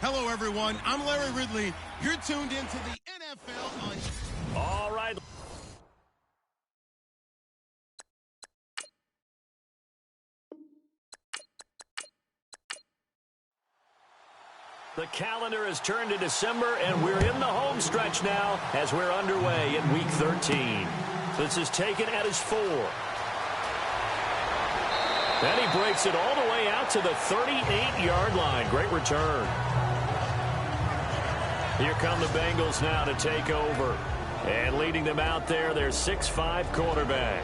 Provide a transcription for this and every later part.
Hello, everyone. I'm Larry Ridley. You're tuned into the NFL on... All right. The calendar has turned to December, and we're in the home stretch now as we're underway in Week 13. This is taken at his 4. Then he breaks it all the way out to the 38-yard line. Great return. Here come the Bengals now to take over. And leading them out there, their 6'5" quarterback.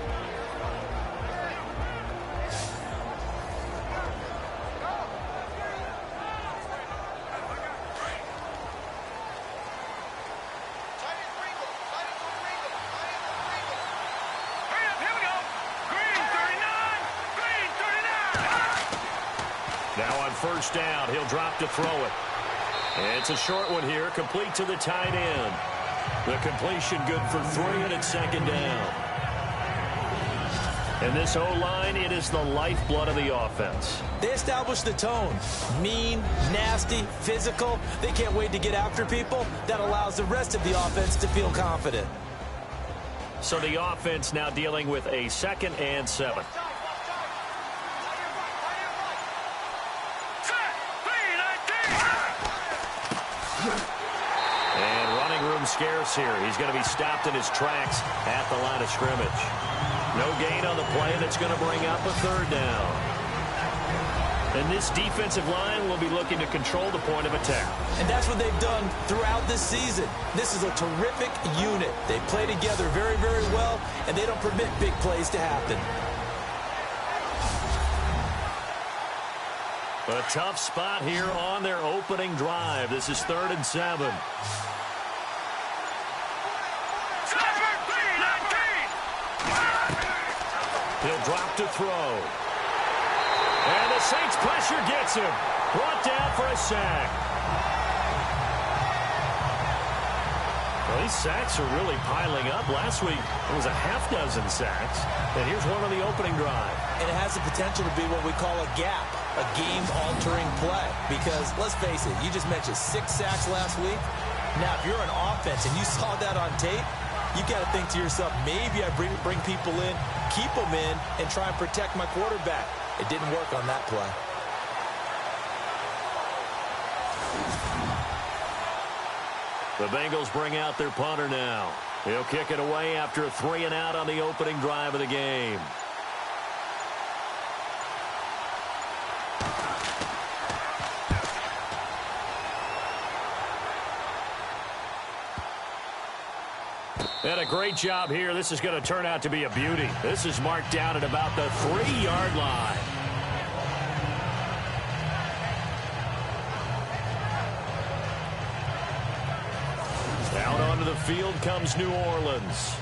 Now on first down, he'll drop to throw it. It's a short one here, complete to the tight end. The completion good for 3, and it's second down. And this O-line, it is the lifeblood of the offense. They establish the tone. Mean, nasty, physical. They can't wait to get after people. That allows the rest of the offense to feel confident. So the offense now dealing with a 2nd and 7. Scarce here. He's going to be stopped in his tracks at the line of scrimmage. No gain on the play. That's going to bring up a 3rd down. And this defensive line will be looking to control the point of attack. And that's what they've done throughout this season. This is a terrific unit. They play together very, very well, and they don't permit big plays to happen. A tough spot here on their opening drive. This is 3rd and 7. He'll drop to throw. And the Saints pressure gets him. Brought down for a sack. Well, these sacks are really piling up. Last week, it was a half-dozen sacks. And here's one on the opening drive. And it has the potential to be what we call a gap, a game-altering play. Because, let's face it, you just mentioned 6 sacks last week. Now, if you're an offense and you saw that on tape, you got to think to yourself, maybe I bring people in, keep them in, and try and protect my quarterback. It didn't work on that play. The Bengals bring out their punter now. He'll kick it away after a 3 and out on the opening drive of the game. And a great job here. This is going to turn out to be a beauty. This is marked down at about the 3-yard line. Out onto the field comes New Orleans.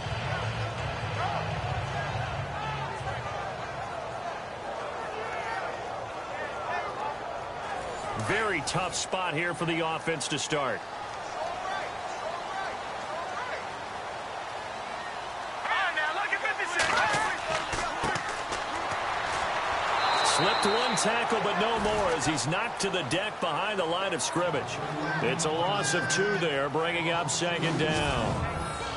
Very tough spot here for the offense to start. Slipped one tackle, but no more as he's knocked to the deck behind the line of scrimmage. It's a loss of 2 there, bringing up second down.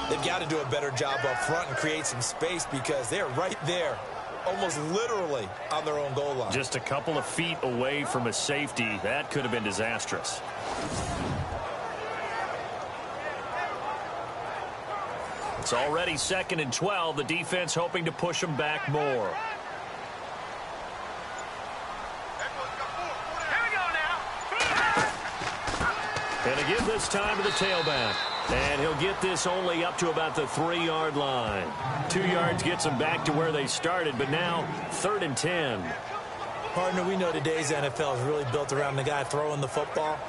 They've got to do a better job up front and create some space because they're right there, almost literally on their own goal line. Just a couple of feet away from a safety. That could have been disastrous. It's already 2nd and 12. The defense hoping to push them back more. And a give this time to the tailback. And he'll get this only up to about the 3-yard line. 2 yards gets them back to where they started, but now 3rd and 10. Partner, we know today's NFL is really built around the guy throwing the football.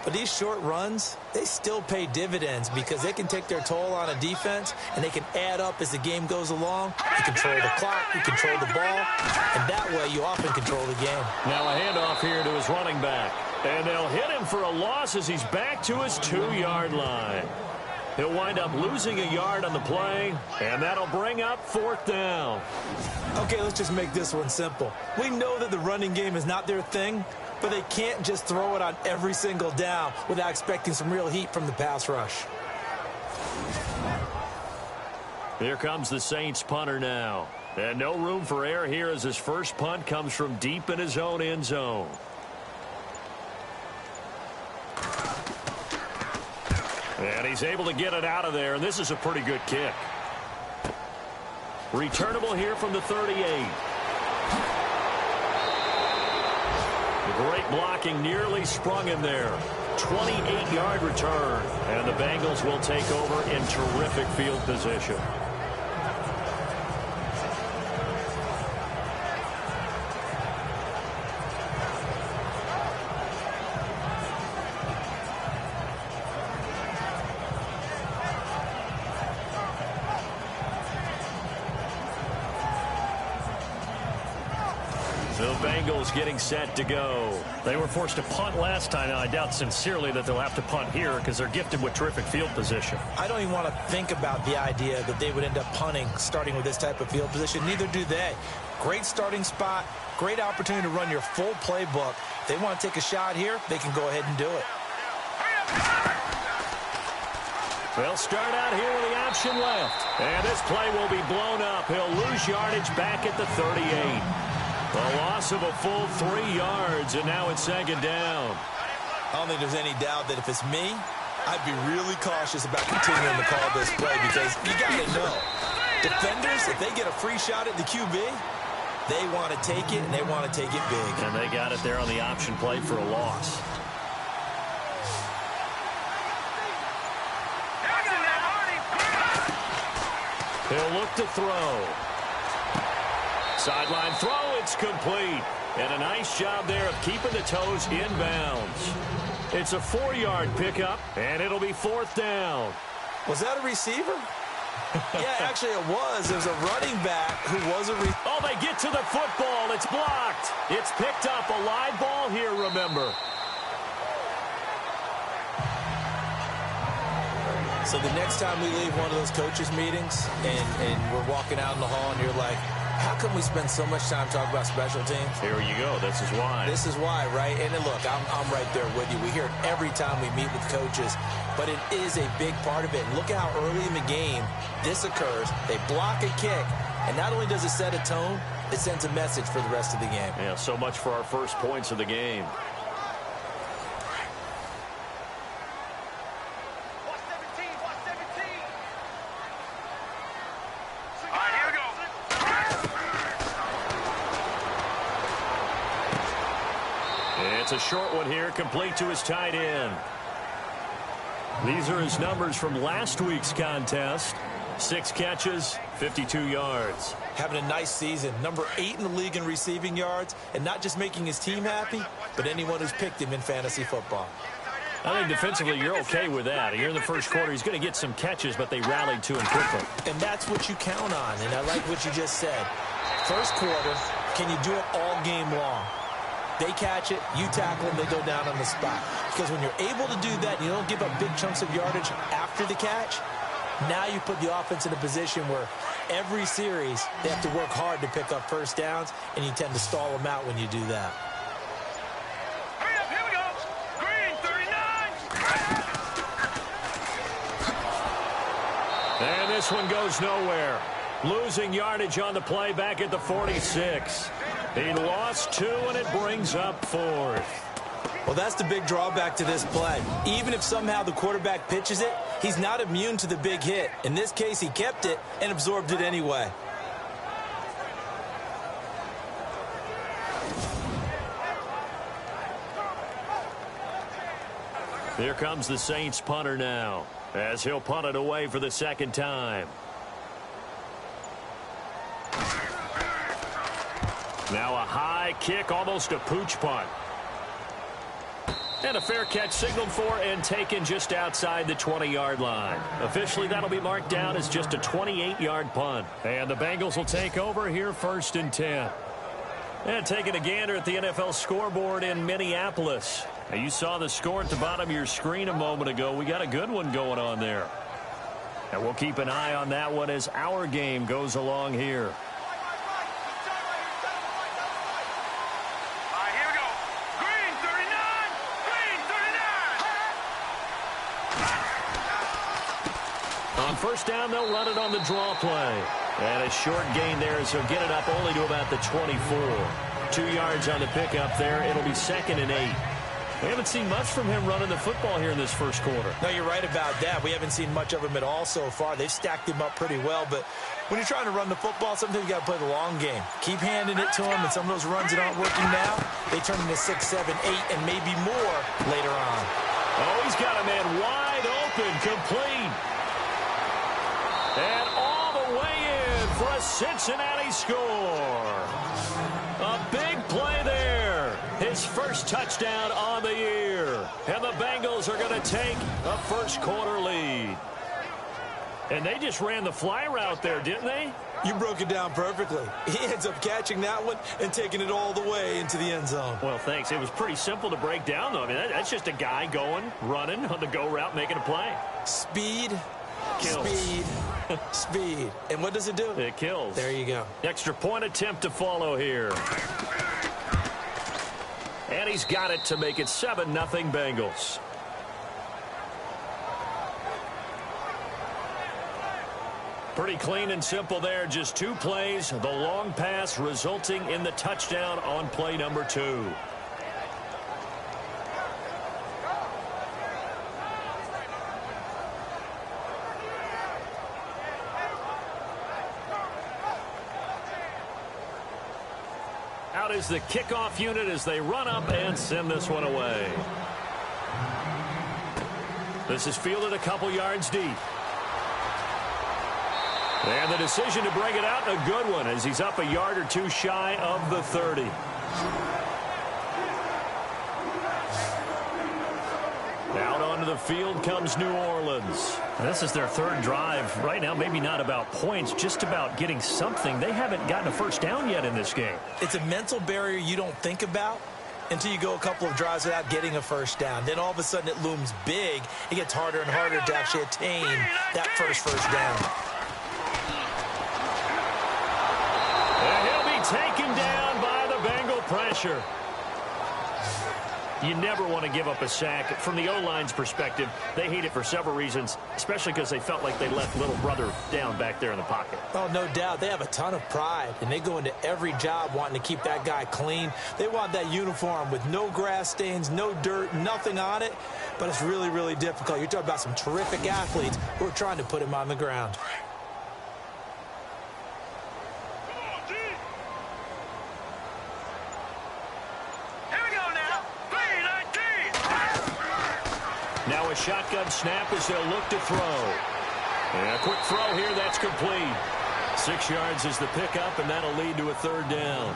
But these short runs, they still pay dividends because they can take their toll on a defense and they can add up as the game goes along. You control the clock, you control the ball, and that way you often control the game. Now a handoff here to his running back. And they'll hit him for a loss as he's back to his 2-yard line. He'll wind up losing a yard on the play, and that'll bring up 4th down. Okay, let's just make this one simple. We know that the running game is not their thing, but they can't just throw it on every single down without expecting some real heat from the pass rush. Here comes the Saints punter now. And no room for error here as his first punt comes from deep in his own end zone. And he's able to get it out of there, and this is a pretty good kick. Returnable here from the 38. Great blocking, nearly sprung him there. 28-yard return, and the Bengals will take over in terrific field position. The Bengals getting set to go. They were forced to punt last time, and I doubt sincerely that they'll have to punt here because they're gifted with terrific field position. I don't even want to think about the idea that they would end up punting starting with this type of field position. Neither do they. Great starting spot, great opportunity to run your full playbook. If they want to take a shot here, they can go ahead and do it. They'll start out here with the option left. And this play will be blown up. He'll lose yardage back at the 38. A loss of a full 3 yards, and now it's second down. I don't think there's any doubt that if it's me, I'd be really cautious about continuing to call this play because you got to know, defenders, if they get a free shot at the QB, they want to take it, and they want to take it big. And they got it there on the option play for a loss. He'll look to throw. Sideline throw, it's complete. And a nice job there of keeping the toes inbounds. It's a 4-yard pickup, and it'll be fourth down. Was that a receiver? Yeah, actually it was. It was a running back who was a receiver. Oh, they get to the football. It's blocked. It's picked up. A live ball here, remember. So the next time we leave one of those coaches' meetings and we're walking out in the hall and you're like, how come we spend so much time talking about special teams? Here you go. This is why. This is why, right? And then look, I'm right there with you. We hear it every time we meet with coaches, but it is a big part of it. And look at how early in the game this occurs. They block a kick, and not only does it set a tone, it sends a message for the rest of the game. Yeah, so much for our first points of the game. It's a short one here, complete to his tight end. These are his numbers from last week's contest. 6 catches, 52 yards. Having a nice season. Number 8 in the league in receiving yards, and not just making his team happy, but anyone who's picked him in fantasy football. I think defensively you're okay with that. Here in the first quarter, he's going to get some catches, but they rallied to him quickly. And that's what you count on, and I like what you just said. First quarter, can you do it all game long? They catch it, you tackle them, they go down on the spot. Because when you're able to do that, and you don't give up big chunks of yardage after the catch, now you put the offense in a position where every series they have to work hard to pick up first downs, and you tend to stall them out when you do that. Here we go. Green 39. And this one goes nowhere. Losing yardage on the play back at the 46. He lost 2, and it brings up 4th. Well, that's the big drawback to this play. Even if somehow the quarterback pitches it, he's not immune to the big hit. In this case, he kept it and absorbed it anyway. Here comes the Saints punter now, as he'll punt it away for the second time. Now a high kick, almost a pooch punt. And a fair catch signaled for and taken just outside the 20-yard line. Officially, that'll be marked down as just a 28-yard punt. And the Bengals will take over here, 1st and 10. And taking a gander at the NFL scoreboard in Minneapolis. Now, you saw the score at the bottom of your screen a moment ago. We got a good one going on there. And we'll keep an eye on that one as our game goes along here. Here we go. Green On first down, they'll run it on the draw play. And a short gain there, so get it up only to about the 24. 2 yards on the pickup there. It'll be 2nd and 8. We haven't seen much from him running the football here in this first quarter. No, you're right about that. We haven't seen much of him at all so far. They've stacked him up pretty well, but when you're trying to run the football, sometimes you got to play the long game. Keep handing it to him, and some of those runs that aren't working now, they turn into 6, 7, 8, and maybe more later on. Oh, he's got a man wide open, complete. And all the way in for a Cincinnati score. A big play there. His first touchdown on the year. And the Bengals are going to take a first quarter lead. And they just ran the fly route there, didn't they? You broke it down perfectly. He ends up catching that one and taking it all the way into the end zone. Well, thanks. It was pretty simple to break down, though. I mean, that's just a guy going, running on the go route, making a play. Speed, kills. Speed, speed. And what does it do? It kills. There you go. Extra point attempt to follow here. And he's got it to make it 7-0 Bengals. Pretty clean and simple there. Just 2 plays. The long pass resulting in the touchdown on play number 2. Out is the kickoff unit as they run up and send this one away. This is fielded a couple yards deep. And the decision to bring it out, a good one, as he's up a yard or 2 shy of the 30. Out onto the field comes New Orleans. This is their 3rd drive. Right now, maybe not about points, just about getting something. They haven't gotten a first down yet in this game. It's a mental barrier you don't think about until you go a couple of drives without getting a first down. Then all of a sudden it looms big. It gets harder and harder to actually attain that first down. And he'll be taken down by the Bengal pressure. You never want to give up a sack. From the O-line's perspective, they hate it for several reasons, especially because they felt like they left little brother down back there in the pocket. Oh, no doubt. They have a ton of pride, and they go into every job wanting to keep that guy clean. They want that uniform with no grass stains, no dirt, nothing on it, but it's really, really difficult. You're talking about some terrific athletes who are trying to put him on the ground. Now a shotgun snap as they'll look to throw. And a quick throw here, that's complete. 6 yards is the pickup, and that'll lead to a 3rd down.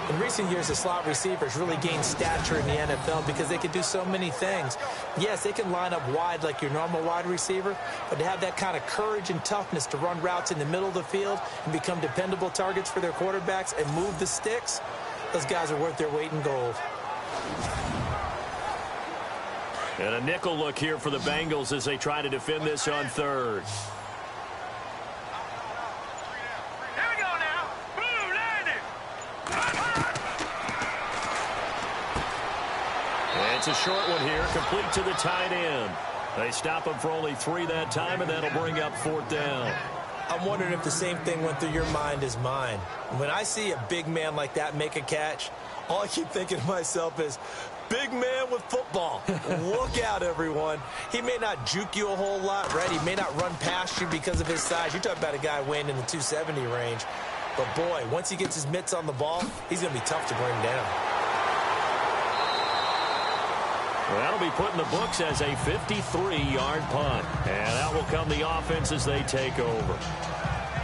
In recent years, the slot receivers really gained stature in the NFL because they can do so many things. Yes, they can line up wide like your normal wide receiver, but to have that kind of courage and toughness to run routes in the middle of the field and become dependable targets for their quarterbacks and move the sticks, those guys are worth their weight in gold. And a nickel look here for the Bengals as they try to defend this on 3rd. Here we go now. Boom, landing. And it's a short one here, complete to the tight end. They stop him for only 3 that time, and that'll bring up 4th down. I'm wondering if the same thing went through your mind as mine. When I see a big man like that make a catch, all I keep thinking to myself is, big man with football. Look out, everyone. He may not juke you a whole lot, right? He may not run past you because of his size. You're talking about a guy weighing in the 270 range. But, boy, once he gets his mitts on the ball, he's going to be tough to bring down. Well, that'll be put in the books as a 53-yard punt. And that will come the offense as they take over.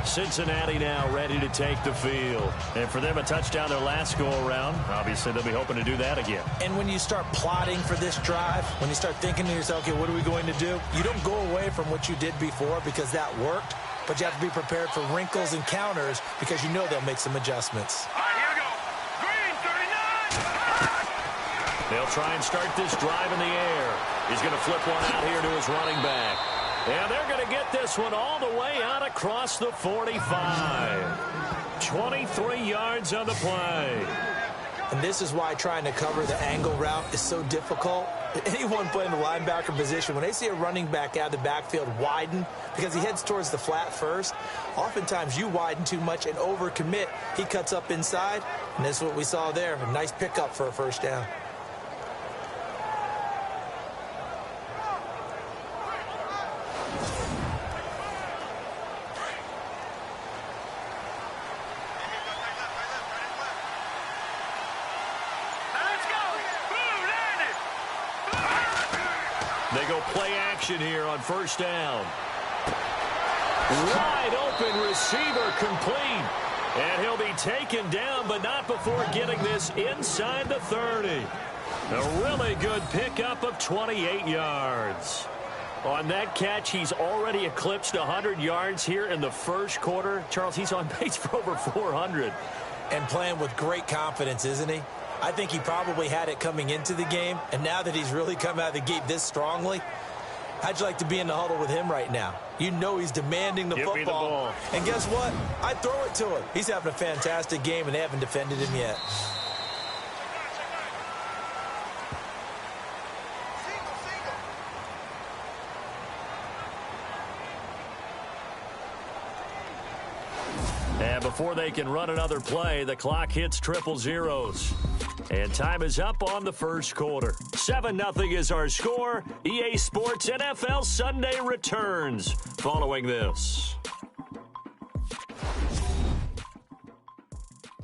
Cincinnati now ready to take the field. And for them, a touchdown their last go-around. Obviously, they'll be hoping to do that again. And when you start plotting for this drive, when you start thinking to yourself, okay, what are we going to do? You don't go away from what you did before because that worked, but you have to be prepared for wrinkles and counters because you know they'll make some adjustments. All right, here we go. Green, 39. They'll try and start this drive in the air. He's going to flip one out here to his running back. And they're going to get this one all the way out across the 45. 23 yards on the play. And this is why trying to cover the angle route is so difficult. Anyone playing the linebacker position, when they see a running back out of the backfield widen because he heads towards the flat first, oftentimes you widen too much and overcommit. He cuts up inside, and this is what we saw there. A nice pickup for a first down. They go play action here on first down. Wide open receiver complete. And he'll be taken down, but not before getting this inside the 30. A really good pickup of 28 yards. On that catch, he's already eclipsed 100 yards here in the first quarter. Charles, he's on pace for over 400. And playing with great confidence, isn't he? I think he probably had it coming into the game, and now that he's really come out of the gate this strongly, how'd you like to be in the huddle with him right now? You know he's demanding the Give football. me the ball. And guess what? I'd throw it to him. He's having a fantastic game, and they haven't defended him yet. And before they can run another play, the clock hits triple zeros. And time is up on the first quarter. 7-0 is our score. EA Sports NFL Sunday returns following this.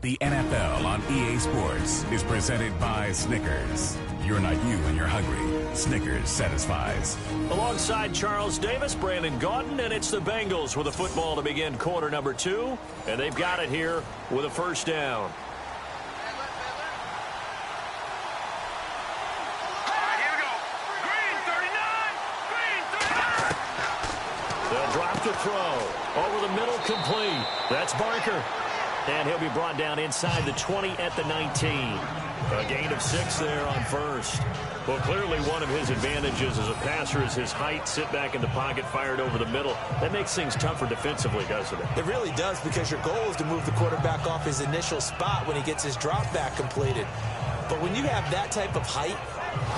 The NFL on EA Sports is presented by Snickers. You're not you when you're hungry. Snickers satisfies. Alongside Charles Davis, Brandon Gaudin, and it's the Bengals with a football to begin quarter number 2. And they've got it here with a first down. They'll drop the throw. Over the middle, complete. That's Barker. And he'll be brought down inside the 20 at the 19. A gain of 6 there on first. Well, clearly one of his advantages as a passer is his height. Sit back in the pocket, fired over the middle. That makes things tougher defensively, doesn't it? It really does, because your goal is to move the quarterback off his initial spot when he gets his drop back completed. But when you have that type of height,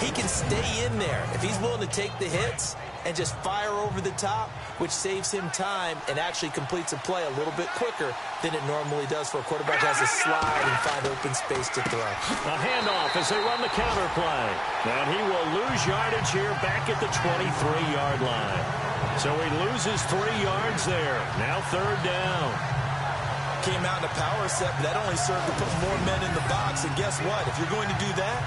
he can stay in there. If he's willing to take the hits and just fire over the top, which saves him time and actually completes a play a little bit quicker than it normally does for a quarterback who has to slide and find open space to throw. A handoff as they run the counter play. And he will lose yardage here back at the 23-yard line. So he loses 3 yards there. Now third down. Came out in a power set, but that only served to put more men in the box. And guess what? If you're going to do that,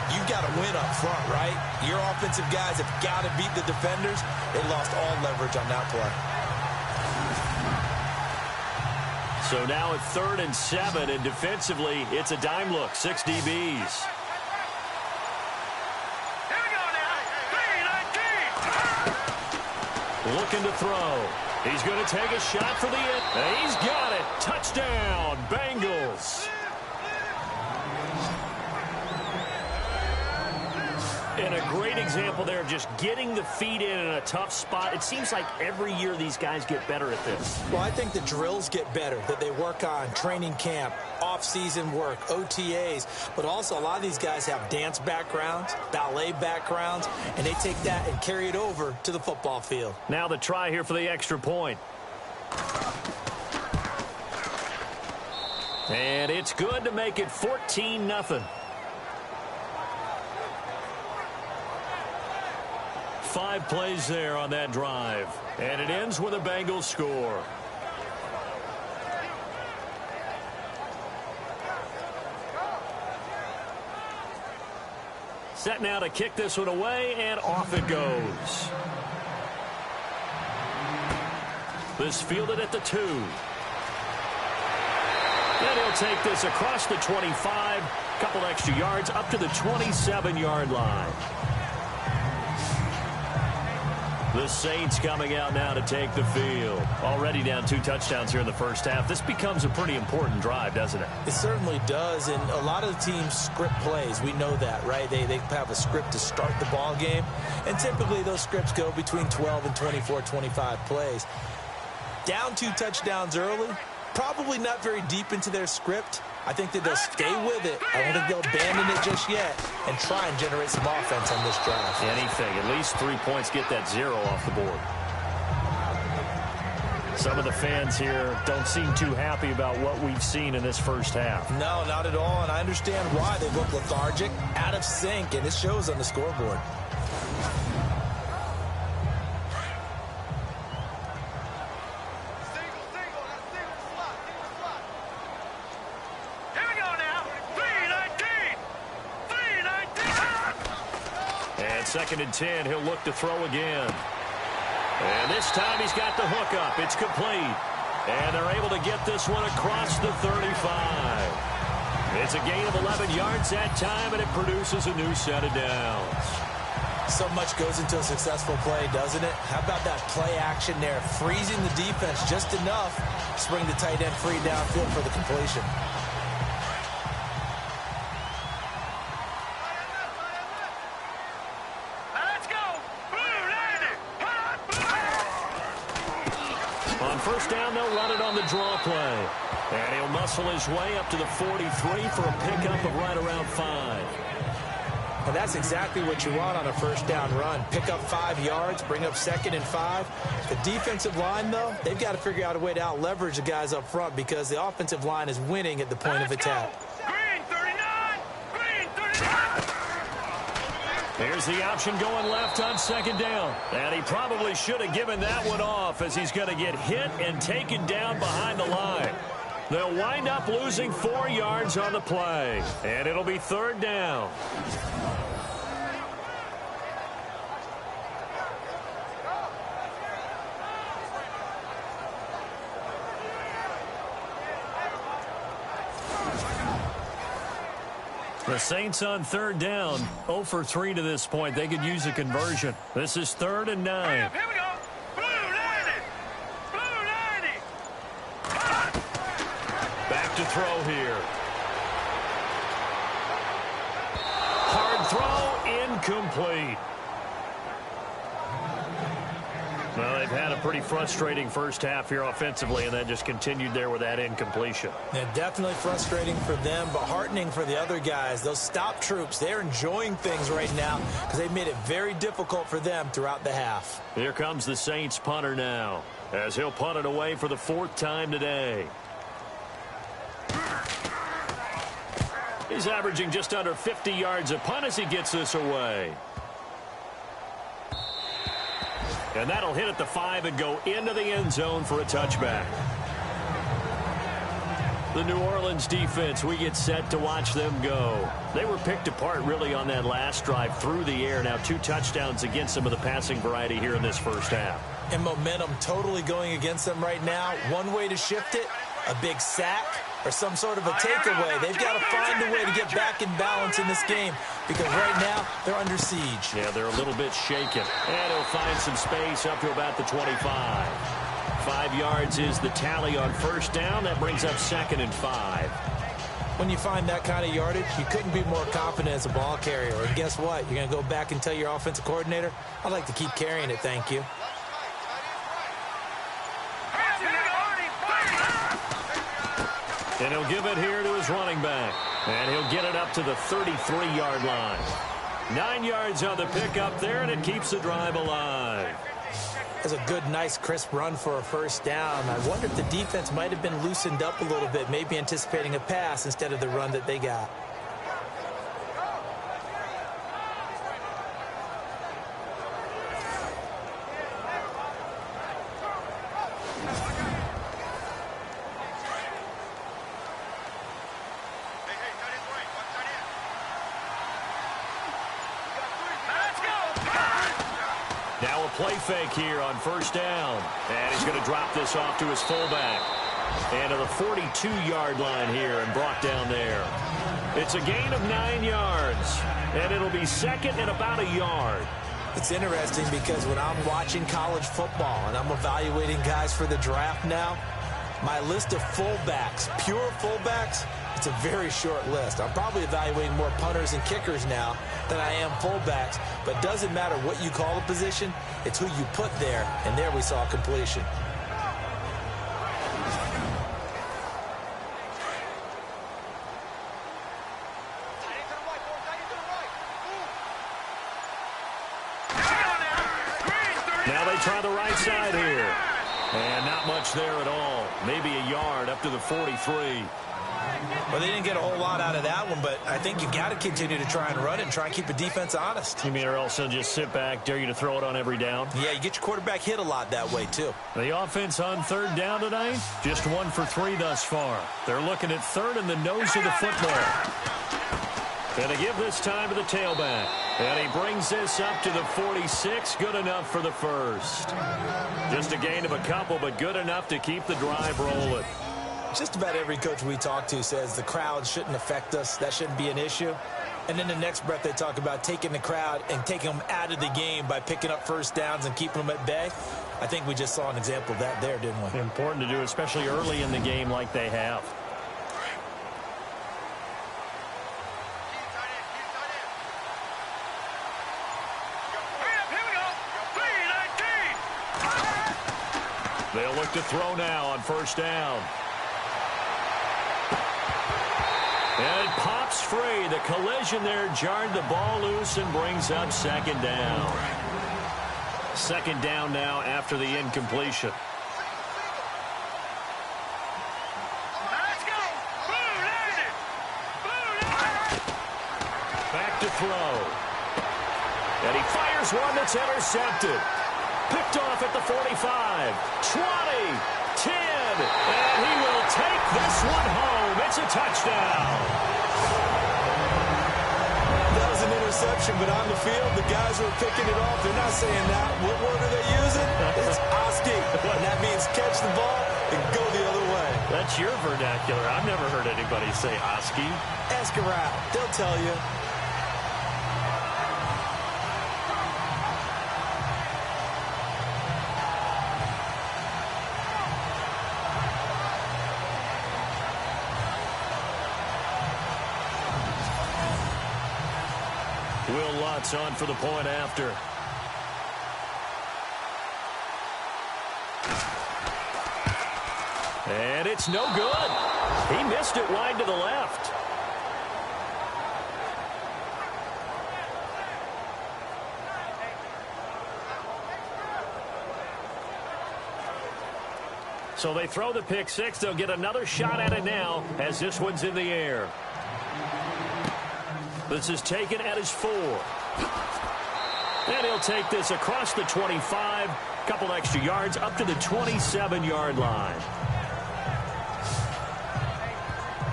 you've got to win up front, right? Your offensive guys have got to beat the defenders. They lost all leverage on that play. So now at 3rd and 7, and defensively, it's a dime look. 6 DBs. Here we go now. 3-19. Looking to throw. He's going to take a shot for the end. And he's got it. Touchdown, Bengals. And a great example there of just getting the feet in a tough spot. It seems like every year these guys get better at this. Well, I think the drills get better, that they work on training camp, off-season work, OTAs. But also a lot of these guys have dance backgrounds, ballet backgrounds, and they take that and carry it over to the football field. Now the try here for the extra point. And it's good to make it 14-0. 5 plays there on that drive. And it ends with a Bengals score. Set now to kick this one away, and off it goes. This fielded at the 2. And he'll take this across the 25. Couple extra yards up to the 27-yard line. The Saints coming out now to take the field. Already down 2 touchdowns here in the first half. This becomes a pretty important drive, doesn't it? It certainly does, and a lot of the teams script plays. We know that, right? They have a script to start the ball game, and typically those scripts go between 12 and 24, 25 plays. Down 2 touchdowns early, probably not very deep into their script, I think that they'll stay with it. I don't think they'll abandon it just yet and try and generate some offense on this drive. Anything. At least 3 points, get that 0 off the board. Some of the fans here don't seem too happy about what we've seen in this first half. No, not at all, and I understand why. They look lethargic, out of sync, and it shows on the scoreboard. Here we go now. 3-19. 3-19. And 2nd and 10, he'll look to throw again. And this time he's got the hook up. It's complete. And they're able to get this one across the 35. It's a gain of 11 yards that time, and it produces a new set of downs. So much goes into a successful play, doesn't it? How about that play action there, freezing the defense just enough to bring the tight end free downfield for the completion. Let's go. Blue Lady. On first down, they'll run it on the draw play. And he'll muscle his way up to the 43 for a pickup of right around 5. And that's exactly what you want on a first down run. Pick up 5 yards, bring up 2nd and 5. The defensive line, though, they've got to figure out a way to out-leverage the guys up front because the offensive line is winning at the point of attack. Green 39. Green 39. Here's the option going left on 2nd down. And he probably should have given that one off as he's going to get hit and taken down behind the line. They'll wind up losing 4 yards on the play. And it'll be 3rd down. The Saints on 3rd down, 0 for 3 to this point. They could use a conversion. This is 3rd and 9. Here we go. Blue Lady. Blue Lady. Back to throw here. Hard throw, incomplete. Well, they've had a pretty frustrating first half here offensively, and then just continued there with that incompletion. Yeah, definitely frustrating for them, but heartening for the other guys. Those stop troops, they're enjoying things right now because they've made it very difficult for them throughout the half. Here comes the Saints punter now, as he'll punt it away for the 4th time today. He's averaging just under 50 yards a punt as he gets this away. And that'll hit at the 5 and go into the end zone for a touchback. The New Orleans defense, we get set to watch them go. They were picked apart really on that last drive through the air. Now 2 touchdowns against some of the passing variety here in this first half. And momentum totally going against them right now. One way to shift it, a big sack or some sort of a takeaway. They've got to find a way to get back in balance in this game because right now they're under siege. Yeah, they're a little bit shaken. And he'll find some space up to about the 25. 5 yards is the tally on first down. That brings up 2nd and 5. When you find that kind of yardage, you couldn't be more confident as a ball carrier. And guess what? You're going to go back and tell your offensive coordinator, I'd like to keep carrying it, thank you. And he'll give it here to his running back. And he'll get it up to the 33-yard line. 9 yards on the pickup there, and it keeps the drive alive. That's a good, nice, crisp run for a first down. I wonder if the defense might have been loosened up a little bit, maybe anticipating a pass instead of the run that they got. Now a play fake here on first down. And he's going to drop this off to his fullback. And to the 42-yard line here and brought down there. It's a gain of 9 yards. And it'll be 2nd and about a yard. It's interesting because when I'm watching college football and I'm evaluating guys for the draft now, my list of fullbacks, pure fullbacks, it's a very short list. I'm probably evaluating more punters and kickers now than I am fullbacks. But it doesn't matter what you call a position, it's who you put there. And there we saw completion. try the right side here. And not much there at all. Maybe a yard up to the 43. Well, they didn't get a whole lot out of that one, but I think you've got to continue to try and run it and try and keep the defense honest. You mean or else they'll just sit back, dare you to throw it on every down? Yeah, you get your quarterback hit a lot that way, too. The offense on third down tonight, just 1 for 3 thus far. They're looking at third in the nose of the football. Going to give this time to the tailback. And he brings this up to the 46. Good enough for the first. Just a gain of a couple, but good enough to keep the drive rolling. Just about every coach we talk to says the crowd shouldn't affect us. That shouldn't be an issue. And then the next breath they talk about taking the crowd and taking them out of the game by picking up first downs and keeping them at bay. I think we just saw an example of that there, didn't we? Important to do, especially early in the game like they have. They'll look to throw now on first down. And it pops free. The collision there jarred the ball loose and brings up second down. Second down now after the incompletion. Let's go. Blue landed. Blue landed. Back to throw. And he fires one that's intercepted. Picked off at the 45, 20, 10, and he will take this one home. It's a touchdown. That was an interception, but on the field, the guys who are picking it off, they're not saying that. What word are they using? It's Oski, and that means catch the ball and go the other way. That's your vernacular. I've never heard anybody say Oski. Ask around. They'll tell you. Will Lutz on for the point after. And it's no good. He missed it wide to the left. So they throw the pick six. They'll get another shot at it now as this one's in the air. This is taken at his 4. And he'll take this across the 25. Couple extra yards up to the 27-yard line.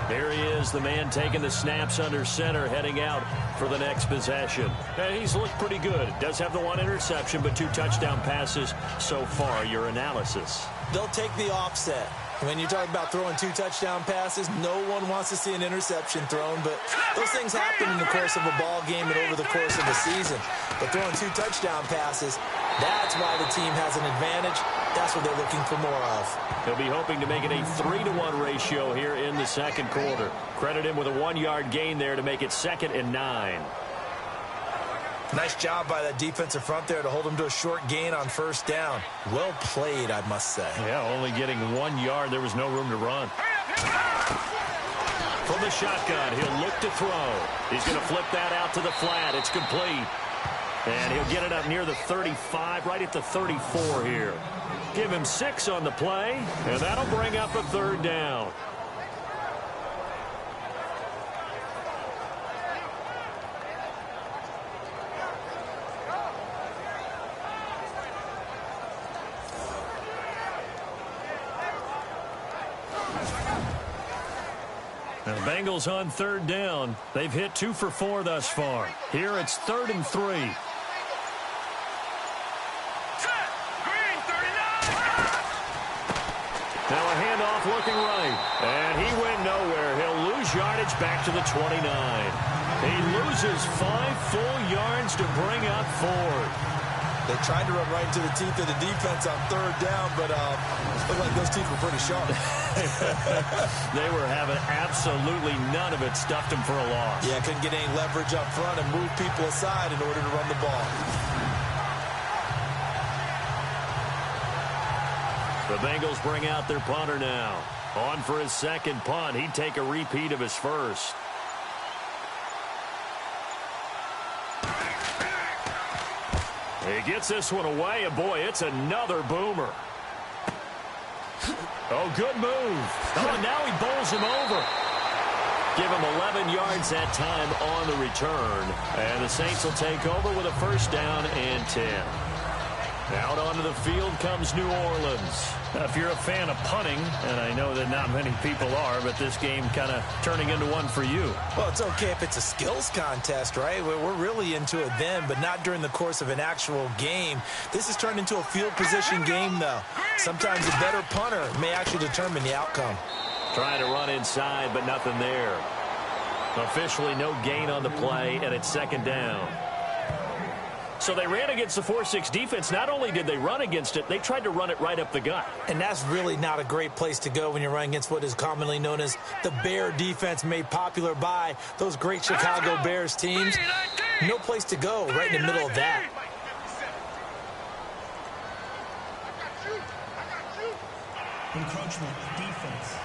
There he is, the man taking the snaps under center, heading out for the next possession. And he's looked pretty good. Does have the 1 interception, but 2 touchdown passes so far. Your analysis. They'll take the offset. When you talk about throwing 2 touchdown passes, no one wants to see an interception thrown, but those things happen in the course of a ball game and over the course of a season. But throwing 2 touchdown passes, that's why the team has an advantage. That's what they're looking for more of. He'll be hoping to make it a 3-to-1 ratio here in the second quarter. Credit him with a 1-yard gain there to make it 2nd and 9. Nice job by that defensive front there to hold him to a short gain on first down. Well played, I must say. Yeah, only getting 1 yard. There was no room to run. From the shotgun, he'll look to throw. He's going to flip that out to the flat. It's complete. And he'll get it up near the 35, right at the 34 here. Give him 6 on the play, and that'll bring up a 3rd down. And the Bengals on 3rd down. They've hit 2 for 4 thus far. Here it's 3rd and 3. Now a handoff looking right. And he went nowhere. He'll lose yardage back to the 29. He loses 5 full yards to bring up 4. They tried to run right into the teeth of the defense on 3rd down, but looked like those teeth were pretty sharp. They were having absolutely none of it. Stuffed them for a loss. Yeah, couldn't get any leverage up front and move people aside in order to run the ball. The Bengals bring out their punter now. On for his second punt. He'd take a repeat of his first. He gets this one away, and boy, it's another boomer. Oh, good move. Oh, and now he bowls him over. Give him 11 yards that time on the return. And the Saints will take over with a first down and 10. Out onto the field comes New Orleans. Now, if you're a fan of punting, and I know that not many people are, but this game kind of turning into one for you. Well, it's okay if it's a skills contest, right? We're really into it then, but not during the course of an actual game. This has turned into a field position game, though. Sometimes a better punter may actually determine the outcome. Trying to run inside, but nothing there. Officially no gain on the play, and it's second down. So they ran against the 4-6 defense. Not only did they run against it, they tried to run it right up the gut. And that's really not a great place to go when you're running against what is commonly known as the Bear defense, made popular by those great Chicago Bears teams. No place to go right in the middle of that. Encroachment defense.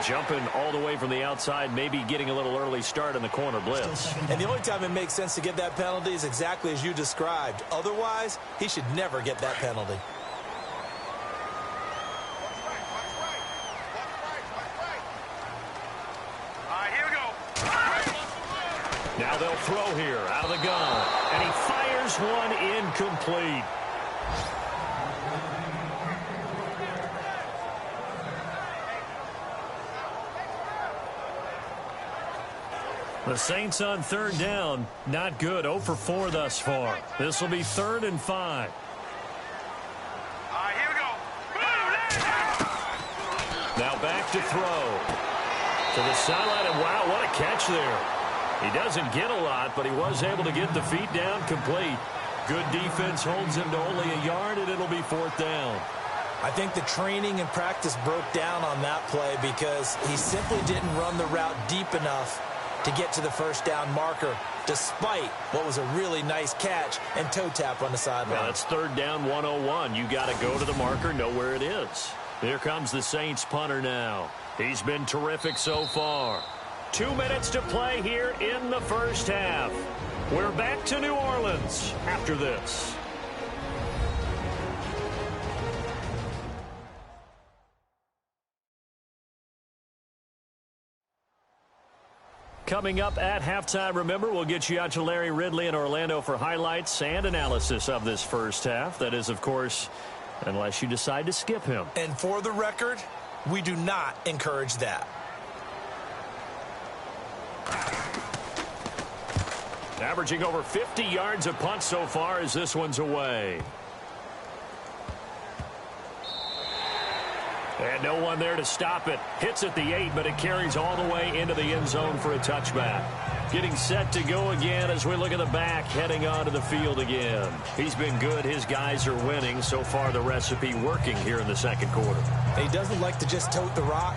Jumping all the way from the outside, maybe getting a little early start in the corner blitz. And the only time it makes sense to give that penalty is exactly as you described. Otherwise, he should never get that penalty. All right, here we go. Now they'll throw here out of the gun. And he fires one incomplete. The Saints on third down. Not good. 0 for 4 thus far. This will be 3rd and 5. All right, here we go. Now back to throw. To the sideline, and wow, what a catch there. He doesn't get a lot, but he was able to get the feet down complete. Good defense holds him to only a yard, and it'll be 4th down. I think the training and practice broke down on that play because he simply didn't run the route deep enough to get to the first down marker, despite what was a really nice catch and toe tap on the sideline. Yeah, that's 3rd down 101. You got to go to the marker, know where it is. Here comes the Saints punter now. He's been terrific so far. 2 minutes to play here in the first half. We're back to New Orleans after this. Coming up at halftime, remember, we'll get you out to Larry Ridley in Orlando for highlights and analysis of this first half. That is, of course, unless you decide to skip him. And for the record, we do not encourage that. Averaging over 50 yards a punt so far as this one's away. And no one there to stop it. Hits at the 8, but it carries all the way into the end zone for a touchback. Getting set to go again as we look at the back, heading onto the field again. He's been good. His guys are winning. So far, the recipe working here in the second quarter. He doesn't like to just tote the rock.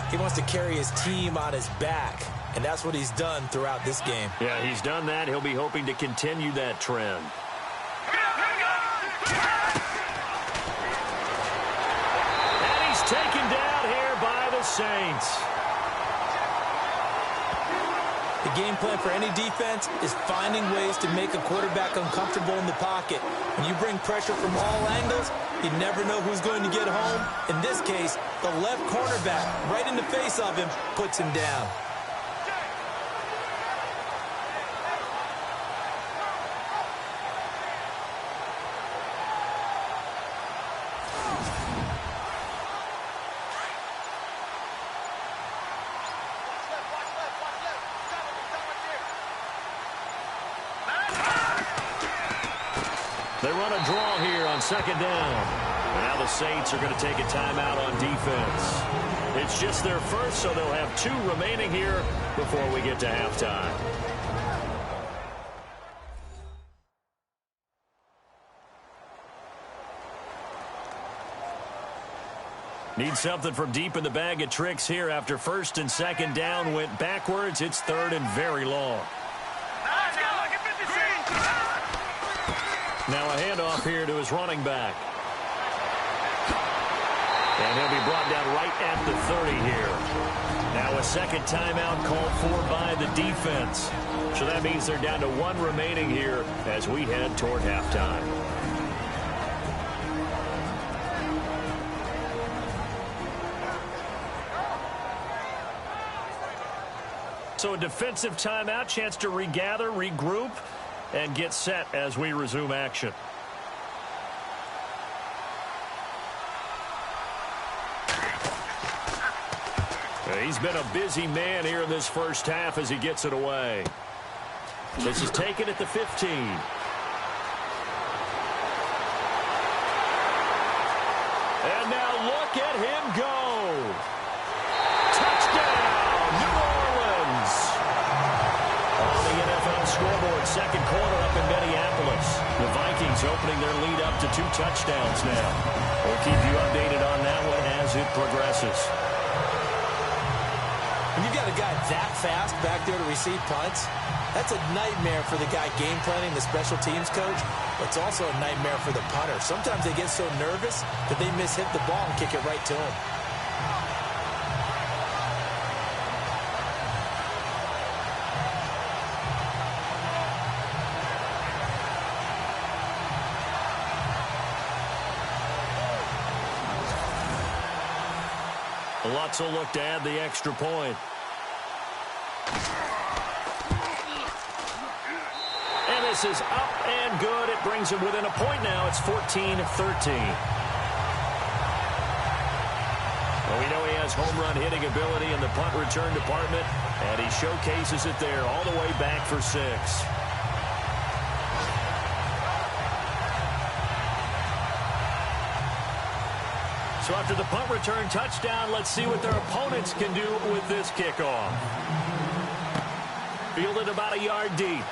He wants to carry his team on his back, and that's what he's done throughout this game. Yeah, he's done that. He'll be hoping to continue that trend. Taken down here by the Saints. The game plan for any defense is finding ways to make a quarterback uncomfortable in the pocket. When you bring pressure from all angles, you never know who's going to get home. In this case, the left cornerback, right in the face of him, puts him down. They run a draw here on second down. And now the Saints are going to take a timeout on defense. It's just their first, so they'll have 2 remaining here before we get to halftime. Need something from deep in the bag of tricks here after 1st and 2nd down went backwards. It's 3rd and very long. Now a handoff here to his running back. And he'll be brought down right at the 30 here. Now a second timeout called for by the defense. So that means they're down to 1 remaining here as we head toward halftime. So a defensive timeout, chance to regather, regroup, and get set as we resume action. He's been a busy man here in this first half as he gets it away. This is taken at the 15. And now look at him go. Touchdown, New Orleans. On the NFL scoreboard, second quarter up in Minneapolis. The Vikings opening their lead up to 2 touchdowns now. We'll keep you updated on that one as it progresses. When you've got a guy that fast back there to receive punts, that's a nightmare for the guy game planning, the special teams coach. But it's also a nightmare for the punter. Sometimes they get so nervous that they hit the ball and kick it right to him. Lutz will look to add the extra point. And this is up and good. It brings him within a point now. It's 14-13. Well, we know he has home run hitting ability in the punt return department, and he showcases it there all the way back for 6. So after the punt return touchdown, let's see what their opponents can do with this kickoff. Fielded about a yard deep.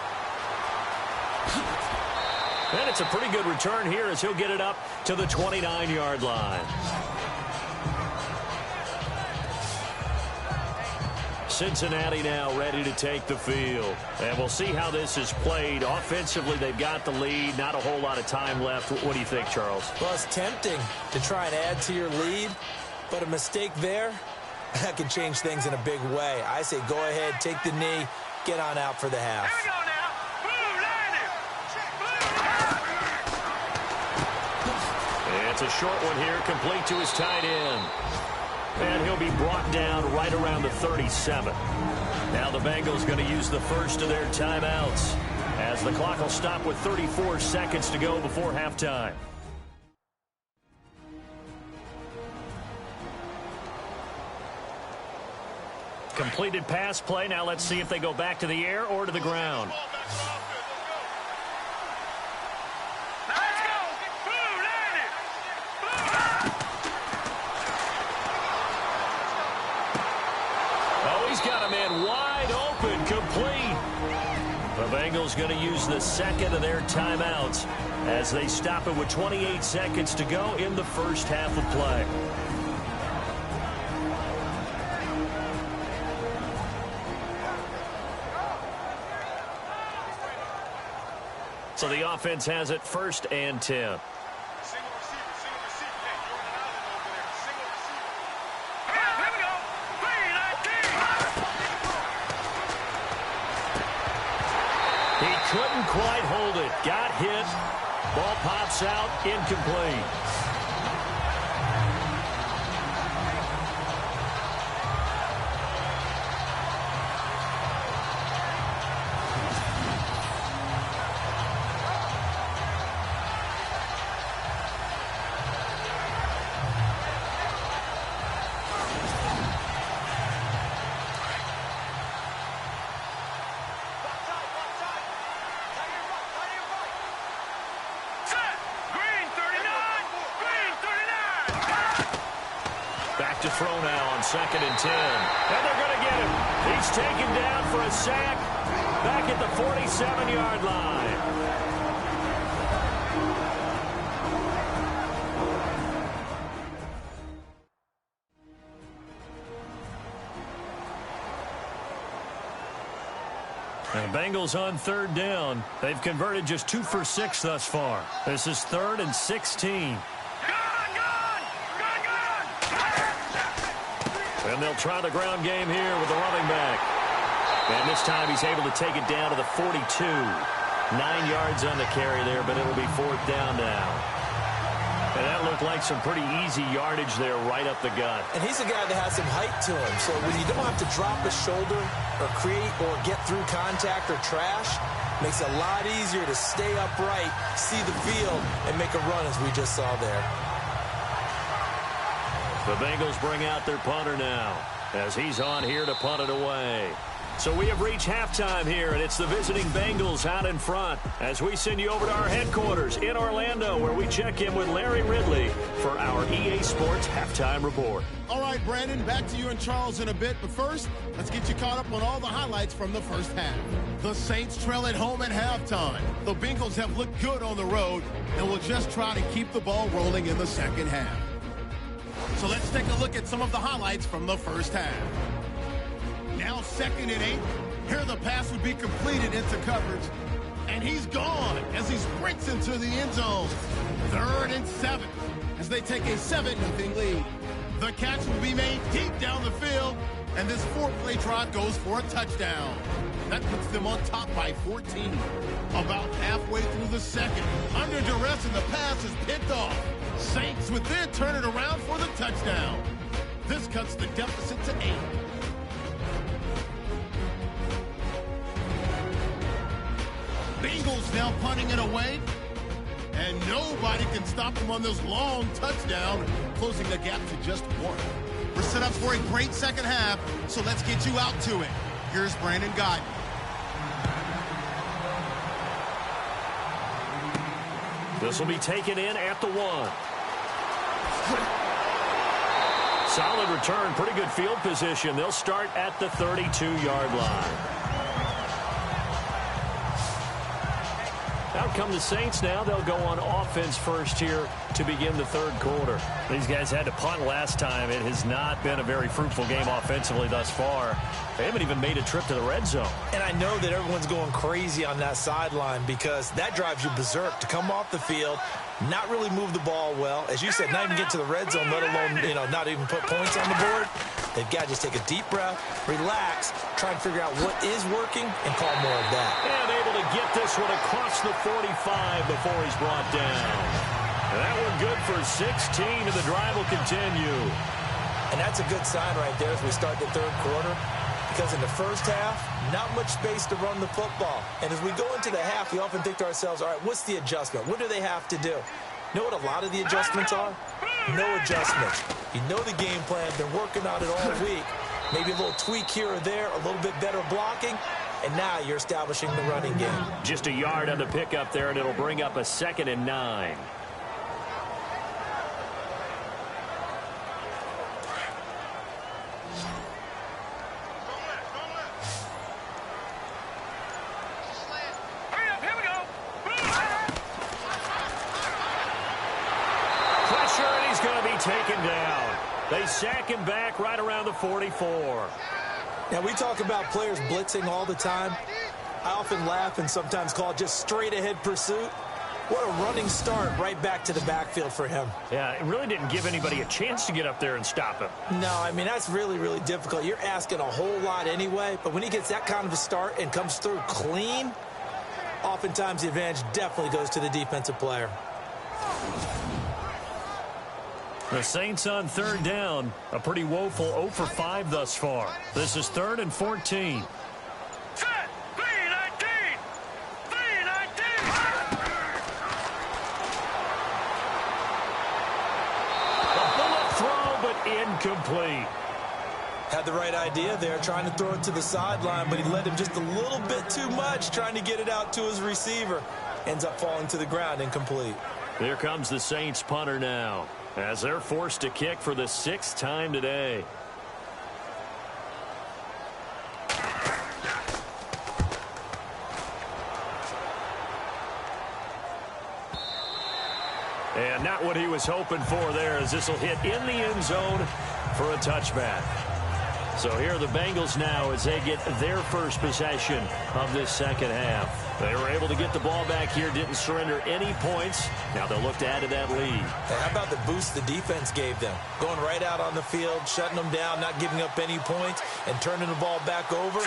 And it's a pretty good return here as he'll get it up to the 29-yard line. Cincinnati now ready to take the field. And we'll see how this is played. Offensively, they've got the lead. Not a whole lot of time left. What do you think, Charles? Well, it's tempting to try and add to your lead, but a mistake there, that can change things in a big way. I say go ahead, take the knee, get on out for the half. Here we go now. Blue, It's a short one here, complete to his tight end. And he'll be brought down right around the 37. Now the Bengals going to use the first of their timeouts as the clock will stop with 34 seconds to go before halftime. Completed pass play. Now let's see if they go back to the air or to the ground. Let's go. Blue, land it. Oh, he's got a man wide open, complete. The Bengals going to use the second of their timeouts as they stop it with 28 seconds to go in the first half of play. So the offense has it 1st and 10. He couldn't quite hold it. Got hit. Ball pops out. Incomplete. To throw now on 2nd and 10. And they're going to get him. He's taken down for a sack back at the 47-yard line. And the Bengals on 3rd down. They've converted just 2 for 6 thus far. This is 3rd and 16. And they'll try the ground game here with the running back. And this time he's able to take it down to the 42. 9 yards on the carry there, but it'll be 4th down now. And that looked like some pretty easy yardage there right up the gut. And he's a guy that has some height to him. So when you don't have to drop a shoulder or create or get through contact or trash, makes it a lot easier to stay upright, see the field, and make a run as we just saw there. The Bengals bring out their punter now as he's on here to punt it away. So we have reached halftime here, and it's the visiting Bengals out in front as we send you over to our headquarters in Orlando, where we check in with Larry Ridley for our EA Sports Halftime Report. All right, Brandon, back to you and Charles in a bit. But first, let's get you caught up on all the highlights from the first half. The Saints trail at home at halftime. The Bengals have looked good on the road and will just try to keep the ball rolling in the second half. So let's take a look at some of the highlights from the first half. Now 2nd and 8. Here the pass would be completed into coverage. And he's gone as he sprints into the end zone. 3rd and 7 as they take a 7-0 lead. The catch will be made deep down the field. And this 4-play drive goes for a touchdown. That puts them on top by 14. About halfway through the second. Under duress and the pass is picked off. Saints would then turn it around for the touchdown. This cuts the deficit to 8. Bengals now punting it away. And nobody can stop them on this long touchdown, closing the gap to just 1. We're set up for a great second half, so let's get you out to it. Here's Brandon Guyton. This will be taken in at the 1. Solid return, pretty good field position. They'll start at the 32-yard line. Out come the Saints now. They'll go on offense first here to begin the third quarter. These guys had to punt last time. It has not been a very fruitful game offensively thus far. They haven't even made a trip to the red zone. And I know that everyone's going crazy on that sideline because that drives you berserk to come off the field, not really move the ball well. As you said, not even get to the red zone, let alone, not even put points on the board. They've got to just take a deep breath, relax, try and figure out what is working, and call more of that. And able to get this one across the 45 before he's brought down. That one good for 16, and the drive will continue. And that's a good sign right there as we start the third quarter, because in the first half, not much space to run the football. And as we go into the half, we often think to ourselves, all right, what's the adjustment? What do they have to do? You know what a lot of the adjustments are? No adjustments. You know the game plan. They're working on it all week. Maybe a little tweak here or there, a little bit better blocking, and now you're establishing the running game. Just a yard on the pickup there, and it'll bring up a 2nd and 9. Taken down. They sack him back right around the 44. Now, we talk about players blitzing all the time. I often laugh and sometimes call it just straight-ahead pursuit. What a running start right back to the backfield for him. Yeah, it really didn't give anybody a chance to get up there and stop him. No, I mean, that's really, really difficult. You're asking a whole lot anyway, but when he gets that kind of a start and comes through clean, oftentimes the advantage definitely goes to the defensive player. The Saints on 3rd down. A pretty woeful 0 for 5 thus far. This is 3rd and 14. Set! 319! 319! A bullet throw, but incomplete. Had the right idea there, trying to throw it to the sideline, but he led him just a little bit too much, trying to get it out to his receiver. Ends up falling to the ground, incomplete. Here comes the Saints punter now, as they're forced to kick for the 6th time today. And not what he was hoping for there, as this will hit in the end zone for a touchback. So here are the Bengals now as they get their first possession of this second half. They were able to get the ball back here, didn't surrender any points. Now they'll look to add to that lead. Hey, how about the boost the defense gave them? Going right out on the field, shutting them down, not giving up any points, and turning the ball back over.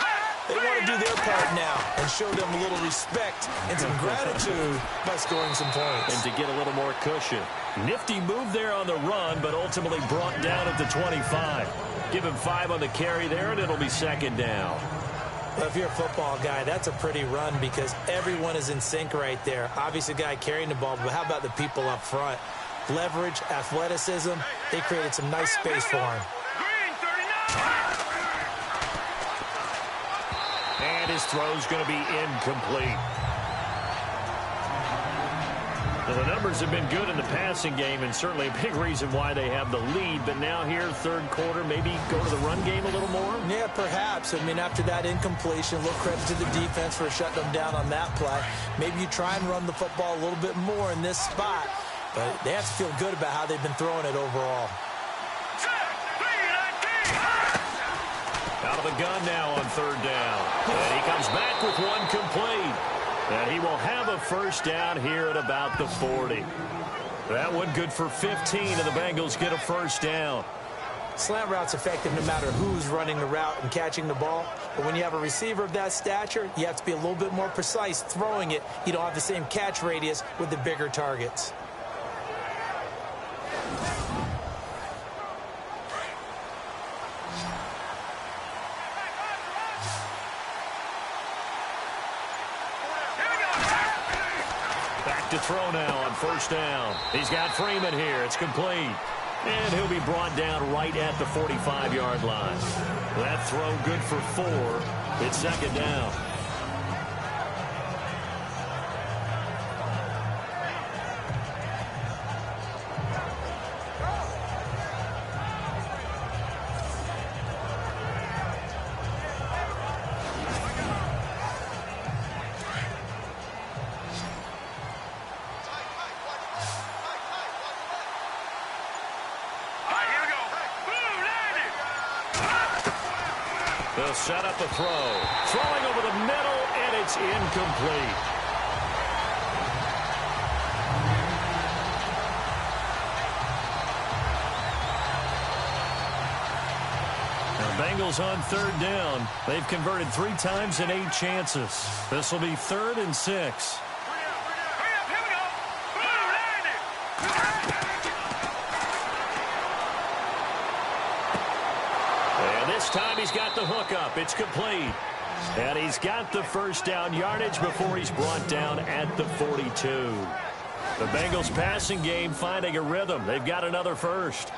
They want to do their part now and show them a little respect and some gratitude by scoring some points. And to get a little more cushion. Nifty move there on the run, but ultimately brought down at the 25. Give him 5 on the carry there, and it'll be second down. Well, if you're a football guy, that's a pretty run because everyone is in sync right there. Obviously, the guy carrying the ball, but how about the people up front? Leverage, athleticism, they created some nice space for him. And his throw's going to be incomplete. Well, the numbers have been good in the passing game, and certainly a big reason why they have the lead. But now here, third quarter, maybe go to the run game a little more? Yeah, perhaps. I mean, after that incompletion, a little credit to the defense for shutting them down on that play. Maybe you try and run the football a little bit more in this spot. But they have to feel good about how they've been throwing it overall. Out of the gun now on third down. And he comes back with one complete. And he will have a first down here at about the 40. That one good for 15, and the Bengals get a first down. Slant route's effective no matter who's running the route and catching the ball. But when you have a receiver of that stature, you have to be a little bit more precise throwing it. You don't have the same catch radius with the bigger targets. To throw now on first down. He's got Freeman here. It's complete. And he'll be brought down right at the 45-yard line. That throw good for 4. It's second down. They'll set up a throw. Throwing over the middle, and it's incomplete. Now, Bengals on third down. They've converted 3 times in 8 chances. This will be 3rd and 6. This time he's got the hook up. It's complete. And he's got the first down yardage before he's brought down at the 42. The Bengals passing game finding a rhythm. They've got another first.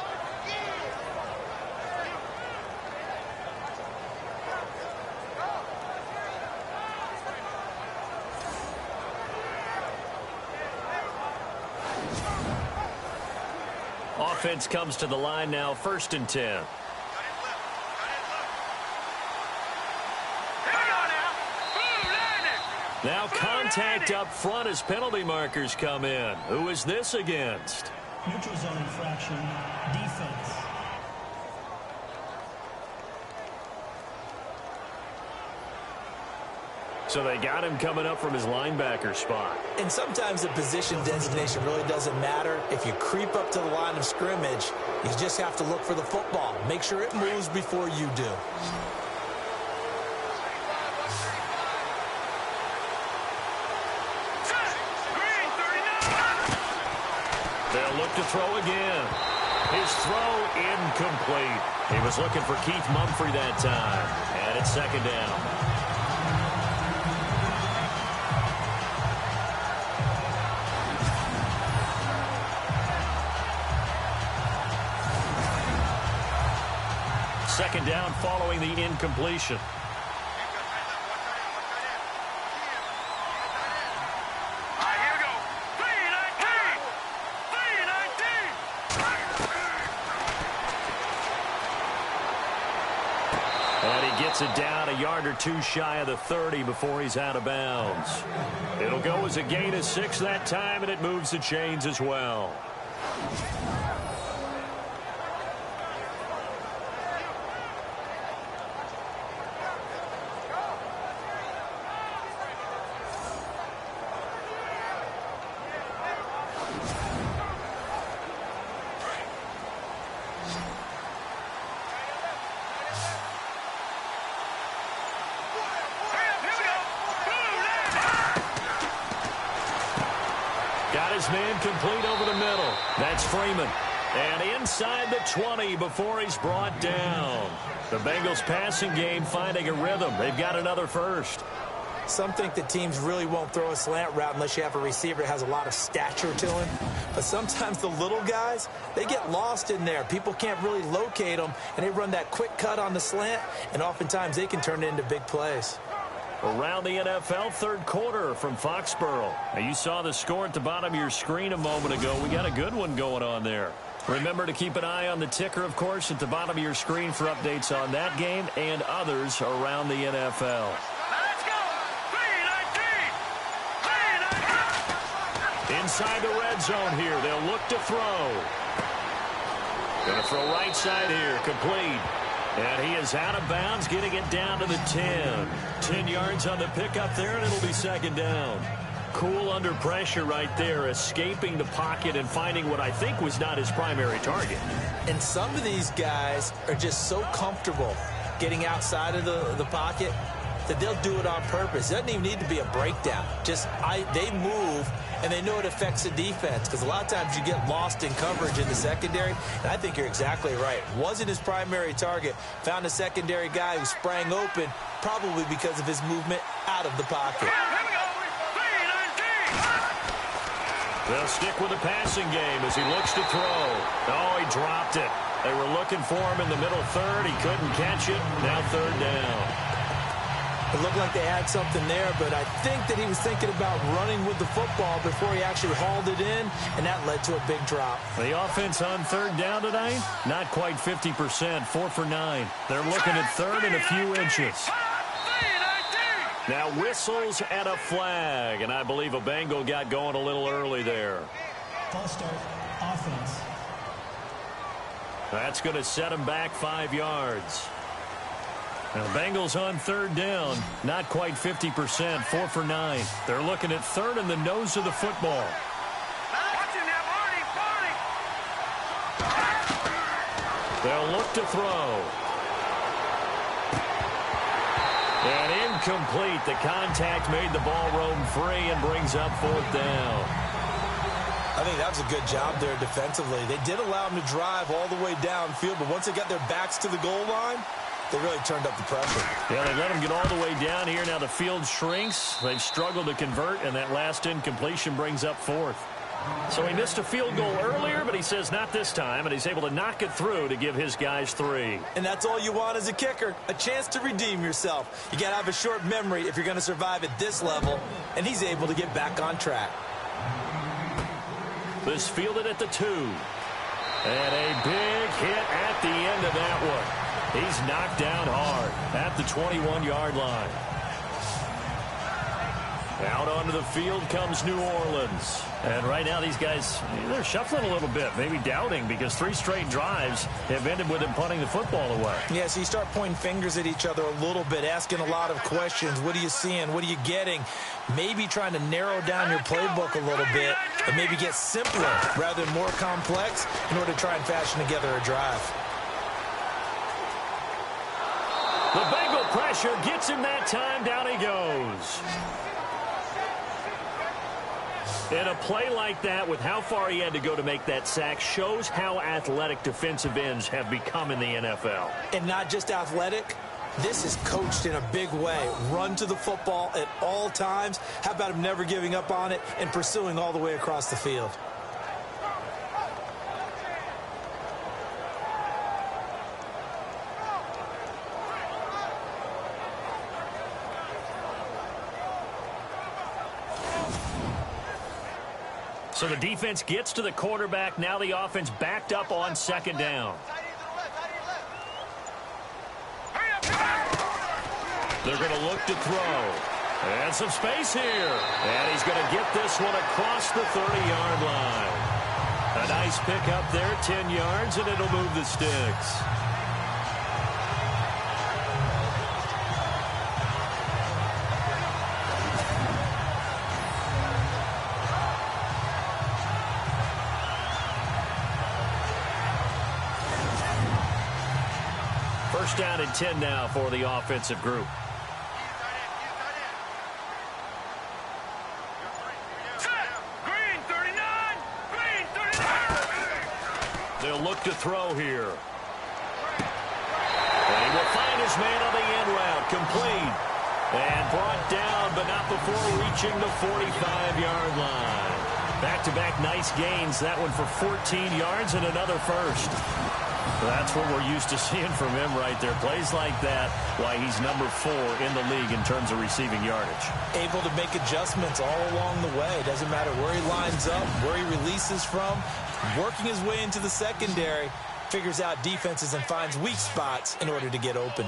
Offense comes to the line now, 1st and 10. Now contact up front as penalty markers come in. Who is this against? Neutral zone infraction, defense. So they got him coming up from his linebacker spot. And sometimes the position designation really doesn't matter. If you creep up to the line of scrimmage, you just have to look for the football. Make sure it moves before you do. They'll look to throw again. His throw incomplete. He was looking for Keith Mumphrey that time. And it's second down. Second down following the incompletion. Gets it down a yard or 2 shy of the 30 before he's out of bounds. It'll go as a gain of 6 that time, and it moves the chains as well. Got his man complete over the middle. That's Freeman. And inside the 20 before he's brought down. The Bengals passing game finding a rhythm. They've got another first. Some think that teams really won't throw a slant route unless you have a receiver that has a lot of stature to him. But sometimes the little guys, they get lost in there. People can't really locate them, and they run that quick cut on the slant, and oftentimes they can turn it into big plays. Around the NFL, third quarter from Foxborough. Now, you saw the score at the bottom of your screen a moment ago. We got a good one going on there. Remember to keep an eye on the ticker, of course, at the bottom of your screen for updates on that game and others around the NFL. Let's go! 3-19! Inside the red zone here, they'll look to throw. Going to throw right side here, complete. And he is out of bounds, getting it down to the 10. 10 yards on the pickup there, and it'll be second down. Cool under pressure right there, escaping the pocket and finding what I think was not his primary target. And some of these guys are just so comfortable getting outside of the pocket that they'll do it on purpose. It doesn't even need to be a breakdown. They move, and they know it affects the defense, because a lot of times you get lost in coverage in the secondary, and I think you're exactly right. Wasn't his primary target. Found a secondary guy who sprang open, probably because of his movement out of the pocket. They'll stick with the passing game as he looks to throw. Oh, he dropped it. They were looking for him in the middle third. He couldn't catch it. Now third down. It looked like they had something there, but I think that he was thinking about running with the football before he actually hauled it in, and that led to a big drop. The offense on third down tonight, not quite 50%, 4 for 9. They're looking at third and a few inches. Now whistles and a flag, and I believe a Bengal got going a little early there. False start, offense. That's going to set him back 5 yards. Now, Bengals on third down, not quite 50%, 4 for 9. They're looking at third in the nose of the football. They'll look to throw. And incomplete. The contact made the ball roam free and brings up fourth down. I think that was a good job there defensively. They did allow him to drive all the way downfield, but once they got their backs to the goal line, they really turned up the pressure. Yeah, they let him get all the way down here. Now the field shrinks. They've struggled to convert, and that last incompletion brings up fourth. So he missed a field goal earlier, but he says not this time, and he's able to knock it through to give his guys 3. And that's all you want as a kicker, a chance to redeem yourself. You got to have a short memory if you're going to survive at this level, and he's able to get back on track. This fielded at the 2. And a big hit at the end of that one. He's knocked down hard at the 21-yard line. Out onto the field comes New Orleans. And right now these guys, they're shuffling a little bit, maybe doubting, because 3 straight drives have ended with them punting the football away. Yeah, so you start pointing fingers at each other a little bit, asking a lot of questions. What are you seeing? What are you getting? Maybe trying to narrow down your playbook a little bit and maybe get simpler rather than more complex in order to try and fashion together a drive. The Bengal pressure gets him that time. Down he goes. And a play like that, with how far he had to go to make that sack, shows how athletic defensive ends have become in the NFL. And not just athletic. This is coached in a big way. Run to the football at all times. How about him never giving up on it and pursuing all the way across the field? So the defense gets to the quarterback. Now the offense backed up on second down. They're going to look to throw. And some space here. And he's going to get this one across the 30-yard line. A nice pick up there, 10 yards, and it'll move the sticks. First down and 10 now for the offensive group. Green 30. They'll look to throw here. And he will find his man on the end route. Complete. And brought down, but not before reaching the 45-yard line. Back-to-back nice gains. That one for 14 yards and another first. That's what we're used to seeing from him right there. Plays like that, why he's number 4 in the league in terms of receiving yardage. Able to make adjustments all along the way. Doesn't matter where he lines up, where he releases from. Working his way into the secondary. Figures out defenses and finds weak spots in order to get open.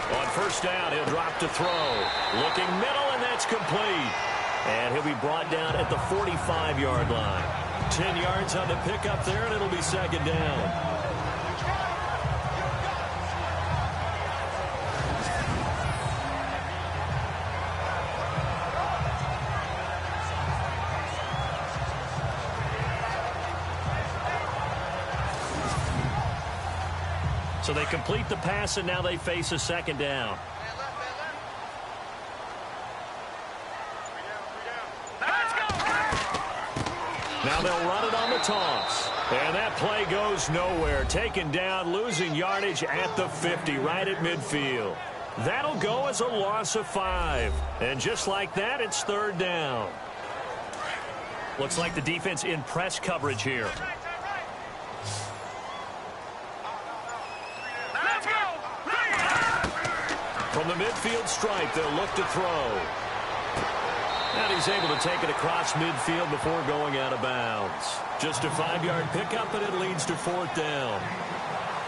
On first down, he'll drop to throw. Looking middle, and that's complete. And he'll be brought down at the 45-yard line. 10 yards on the pickup there, and it'll be second down. So they complete the pass, and now they face a second down. Now they'll run it on the toss. And that play goes nowhere. Taken down, losing yardage at the 50, right at midfield. That'll go as a loss of 5. And just like that, it's third down. Looks like the defense in press coverage here. From the midfield stripe, they'll look to throw. And he's able to take it across midfield before going out of bounds. Just a 5-yard pickup, and it leads to fourth down.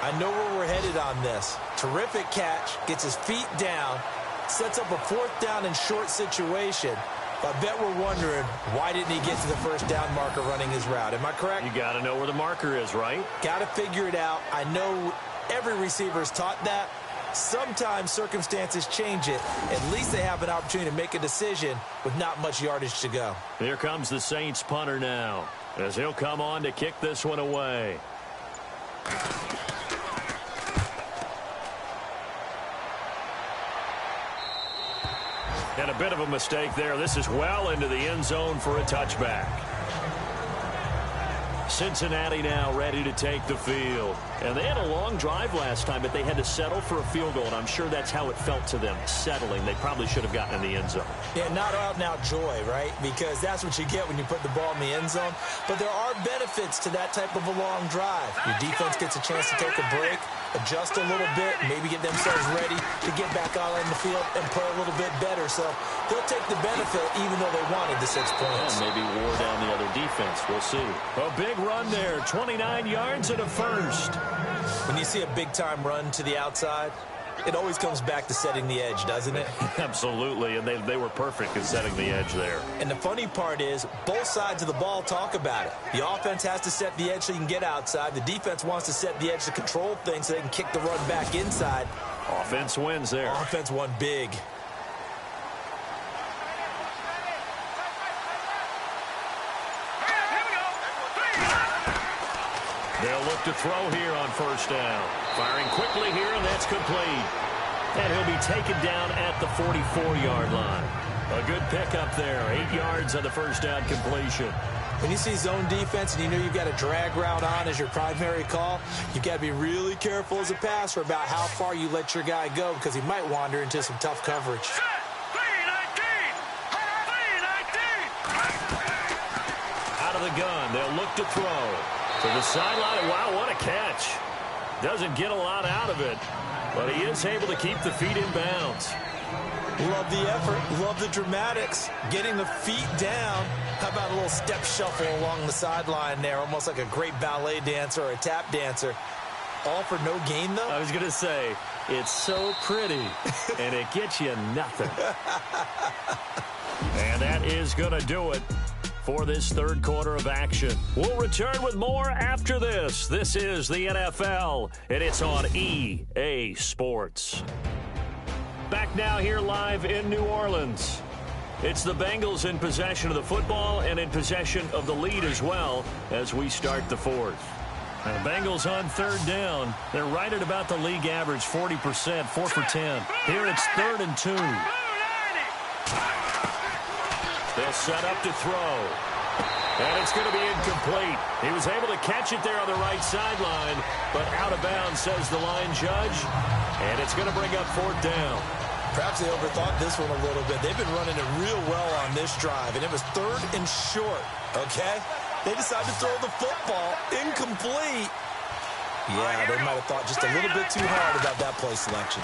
I know where we're headed on this. Terrific catch, gets his feet down, sets up a fourth down and short situation. I bet we're wondering, why didn't he get to the first down marker running his route? Am I correct? You got to know where the marker is, right? Got to figure it out. I know every receiver is taught that. Sometimes circumstances change it. At least they have an opportunity to make a decision with not much yardage to go. Here comes the Saints punter now, as he'll come on to kick this one away. And a bit of a mistake there. This is well into the end zone for a touchback. Cincinnati now ready to take the field. And they had a long drive last time, but they had to settle for a field goal, and I'm sure that's how it felt to them, settling. They probably should have gotten in the end zone. Yeah, not out-and-out joy, right? Because that's what you get when you put the ball in the end zone. But there are benefits to that type of a long drive. Your defense gets a chance to take a break, adjust a little bit, maybe get themselves ready to get back out on the field and play a little bit better. So they'll take the benefit even though they wanted the 6 points. And maybe wore down the other defense. We'll see. A big run there, 29 yards and a first. When you see a big-time run to the outside, it always comes back to setting the edge, doesn't it? Absolutely, and they were perfect at setting the edge there. And the funny part is, both sides of the ball talk about it. The offense has to set the edge so you can get outside. The defense wants to set the edge to control things so they can kick the run back inside. Offense wins there. Offense won big. They'll look to throw here on first down. Firing quickly here, and that's complete. And he'll be taken down at the 44-yard line. A good pickup there. 8 yards on the first down completion. When you see zone defense and you know you've got a drag route on as your primary call, you've got to be really careful as a passer about how far you let your guy go because he might wander into some tough coverage. Out of the gun, they'll look to throw. To the sideline. Wow, what a catch. Doesn't get a lot out of it, but he is able to keep the feet in bounds. Love the effort. Love the dramatics. Getting the feet down. How about a little step shuffle along the sideline there, almost like a great ballet dancer or a tap dancer. All for no gain, though? I was going to say, it's so pretty, and it gets you nothing. And that is going to do it for this third quarter of action. We'll return with more after this. This is the NFL, and it's on EA Sports. Back now here live in New Orleans. It's the Bengals in possession of the football and in possession of the lead as well as we start the fourth. And the Bengals on third down. They're right at about the league average, 40%, 4 for 10. Here it's 3rd and 2. They'll set up to throw. And it's going to be incomplete. He was able to catch it there on the right sideline, but out of bounds, says the line judge. And it's going to bring up 4th down. Perhaps they overthought this one a little bit. They've been running it real well on this drive, and it was 3rd and short, okay? They decided to throw the football incomplete. Yeah, they might have thought just a little bit too hard about that play selection.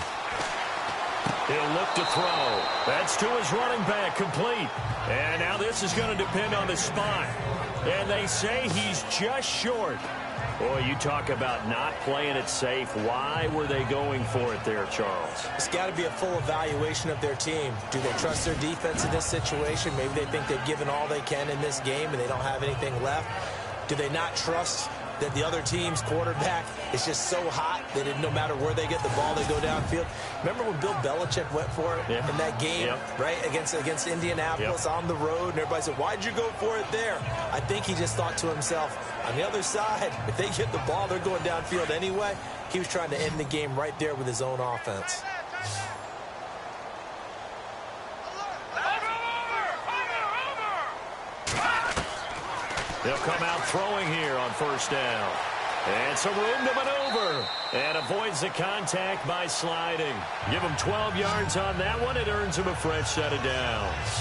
He'll look to throw. That's to his running back, complete. And now this is going to depend on the spot. And they say he's just short. Boy, you talk about not playing it safe. Why were they going for it there, Charles? It's got to be a full evaluation of their team. Do they trust their defense in this situation? Maybe they think they've given all they can in this game and they don't have anything left. Do they not trust that the other team's quarterback is just so hot that no matter where they get the ball, they go downfield? Remember when Bill Belichick went for it in that game, right, against Indianapolis on the road, and everybody said, why'd you go for it there? I think he just thought to himself, on the other side, if they get the ball, they're going downfield anyway. He was trying to end the game right there with his own offense. He'll come out throwing here on 1st down. And some room to maneuver. And avoids the contact by sliding. Give him 12 yards on that one. It earns him a fresh set of downs.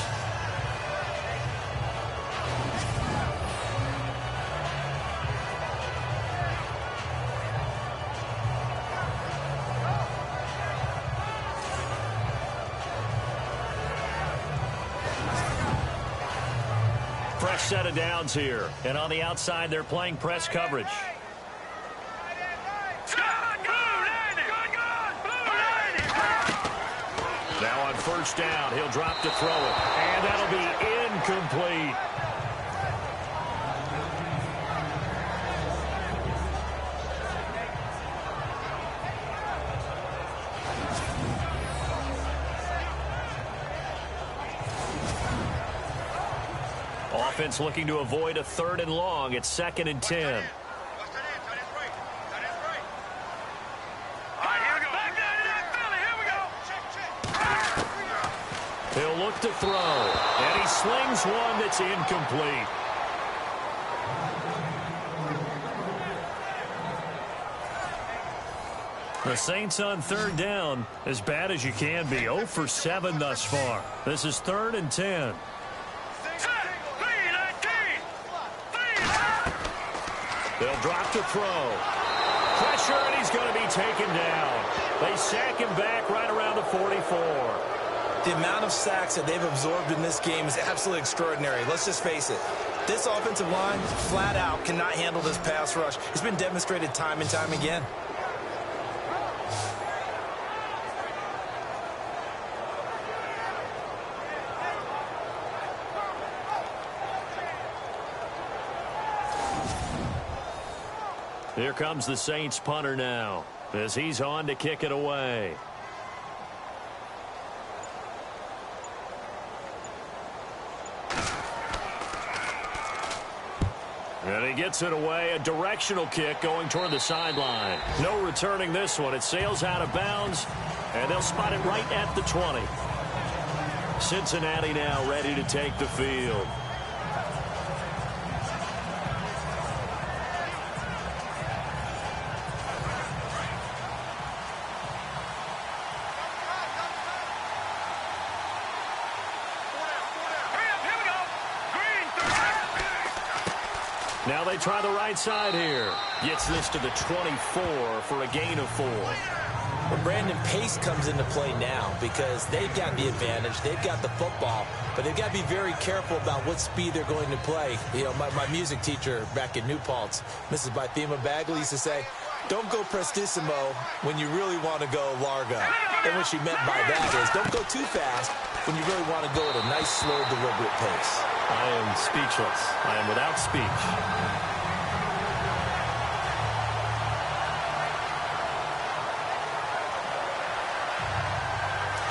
Fresh set of downs here. And on the outside, they're playing press coverage. Now on 1st down, he'll drop to throw it. And that'll be incomplete. Offense looking to avoid a 3rd and long. It's 2nd and 10. He'll look to throw. And he slings one that's incomplete. The Saints on 3rd down, as bad as you can be. 0 for 7 thus far. This is 3rd and 10. They'll drop to throw. Pressure, and he's going to be taken down. They sack him back right around the 44. The amount of sacks that they've absorbed in this game is absolutely extraordinary. Let's just face it. This offensive line, flat out, cannot handle this pass rush. It's been demonstrated time and time again. Here comes the Saints punter now, as he's on to kick it away. And he gets it away, a directional kick going toward the sideline. No returning this one. It sails out of bounds, and they'll spot it right at the 20. Cincinnati now ready to take the field. Now they try the right side here. Gets this to the 24 for a gain of 4. Well, Brandon, pace comes into play now because they've got the advantage. They've got the football, but they've got to be very careful about what speed they're going to play. You know, my music teacher back in New Paltz, Mrs. Bythema Bagley, used to say, don't go prestissimo when you really want to go largo. And what she meant by that is don't go too fast when you really want to go at a nice, slow, deliberate pace. I am speechless. I am without speech.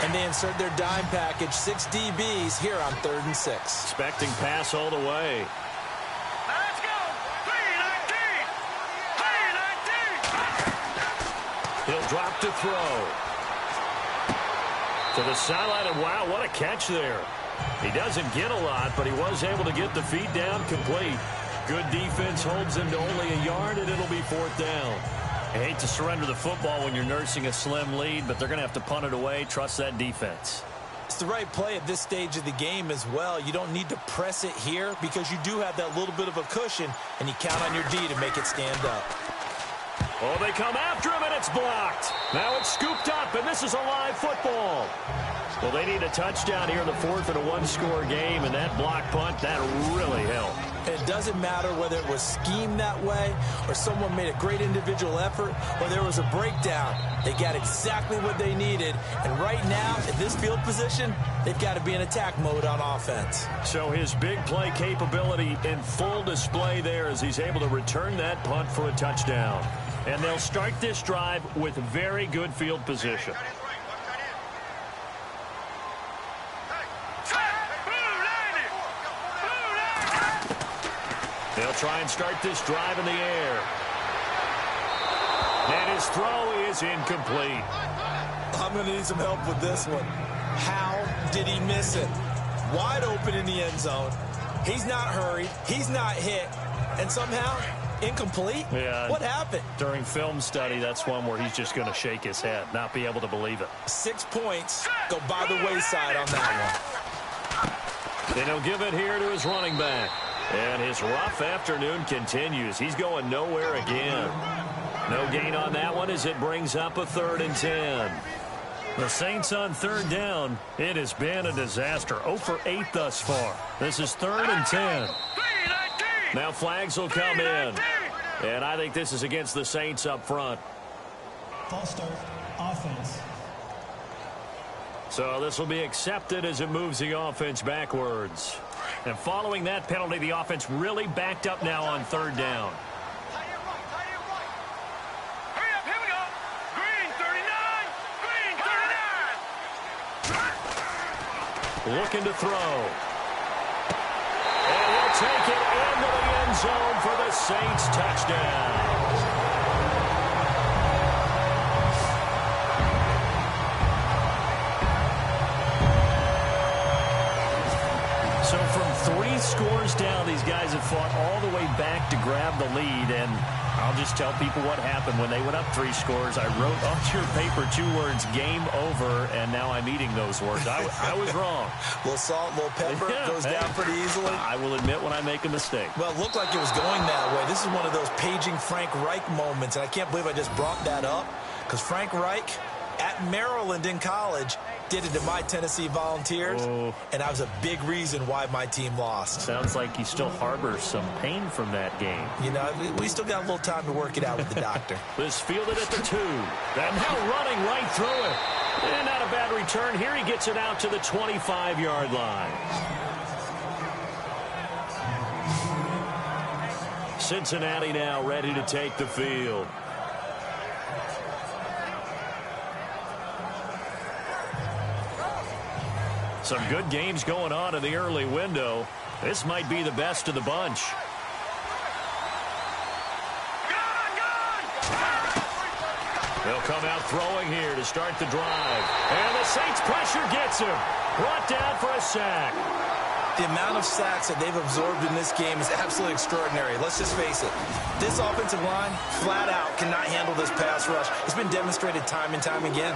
And they insert their dime package, 6 DBs here on 3rd and 6. Expecting pass all the way. Let's go! 319! 319! He'll drop to throw. To the sideline, and wow, what a catch there. He doesn't get a lot, but he was able to get the feet down complete. Good defense holds him to only a yard, and it'll be 4th down. I hate to surrender the football when you're nursing a slim lead, but they're going to have to punt it away. Trust that defense. It's the right play at this stage of the game as well. You don't need to press it here because you do have that little bit of a cushion, and you count on your D to make it stand up. Oh, they come after him, and it's blocked. Now it's scooped up, and this is a live football. Well, they need a touchdown here in the 4th in a one-score game, and that block punt, that really helped. It doesn't matter whether it was schemed that way or someone made a great individual effort or there was a breakdown. They got exactly what they needed. And right now, at this field position, they've got to be in attack mode on offense. So his big play capability in full display there as he's able to return that punt for a touchdown. And they'll start this drive with very good field position. They'll try and start this drive in the air. And his throw is incomplete. I'm going to need some help with this one. How did he miss it? Wide open in the end zone. He's not hurried. He's not hit. And somehow, incomplete? Yeah. What happened? During film study, that's one where he's just going to shake his head, not be able to believe it. 6 points go by the wayside on that one. Then he'll give it here to his running back. And his rough afternoon continues. He's going nowhere again. No gain on that one as it brings up a 3rd and 10. The Saints on 3rd down. It has been a disaster. 0 for 8 thus far. This is 3rd and 10. Now flags will come in. And I think this is against the Saints up front. False start, offense. So this will be accepted as it moves the offense backwards. And following that penalty, the offense really backed up now on 3rd down. Hurry up, here we go. Green 39, green 39. Looking to throw. And he'll take it into the end zone for the Saints touchdown. So from 3 scores down, these guys have fought all the way back to grab the lead. And I'll just tell people what happened when they went up 3 scores. I wrote onto your paper 2 words, game over, and now I'm eating those words. I was wrong. A little salt, a little pepper, goes down pretty easily. I will admit when I make a mistake. Well, it looked like it was going that way. This is one of those paging Frank Reich moments, and I can't believe I just brought that up because Frank Reich at Maryland in college did it to my Tennessee Volunteers, and that was a big reason why my team lost. Sounds like you still harbor some pain from that game. You know, we still got a little time to work it out with the doctor. This fielded at the 2. And now running right through it. And not a bad return. Here he gets it out to the 25-yard line. Cincinnati now ready to take the field. Some good games going on in the early window. This might be the best of the bunch. They'll come out throwing here to start the drive. And the Saints pressure gets him. Brought down for a sack. The amount of sacks that they've absorbed in this game is absolutely extraordinary. Let's just face it. This offensive line, flat out, cannot handle this pass rush. It's been demonstrated time and time again.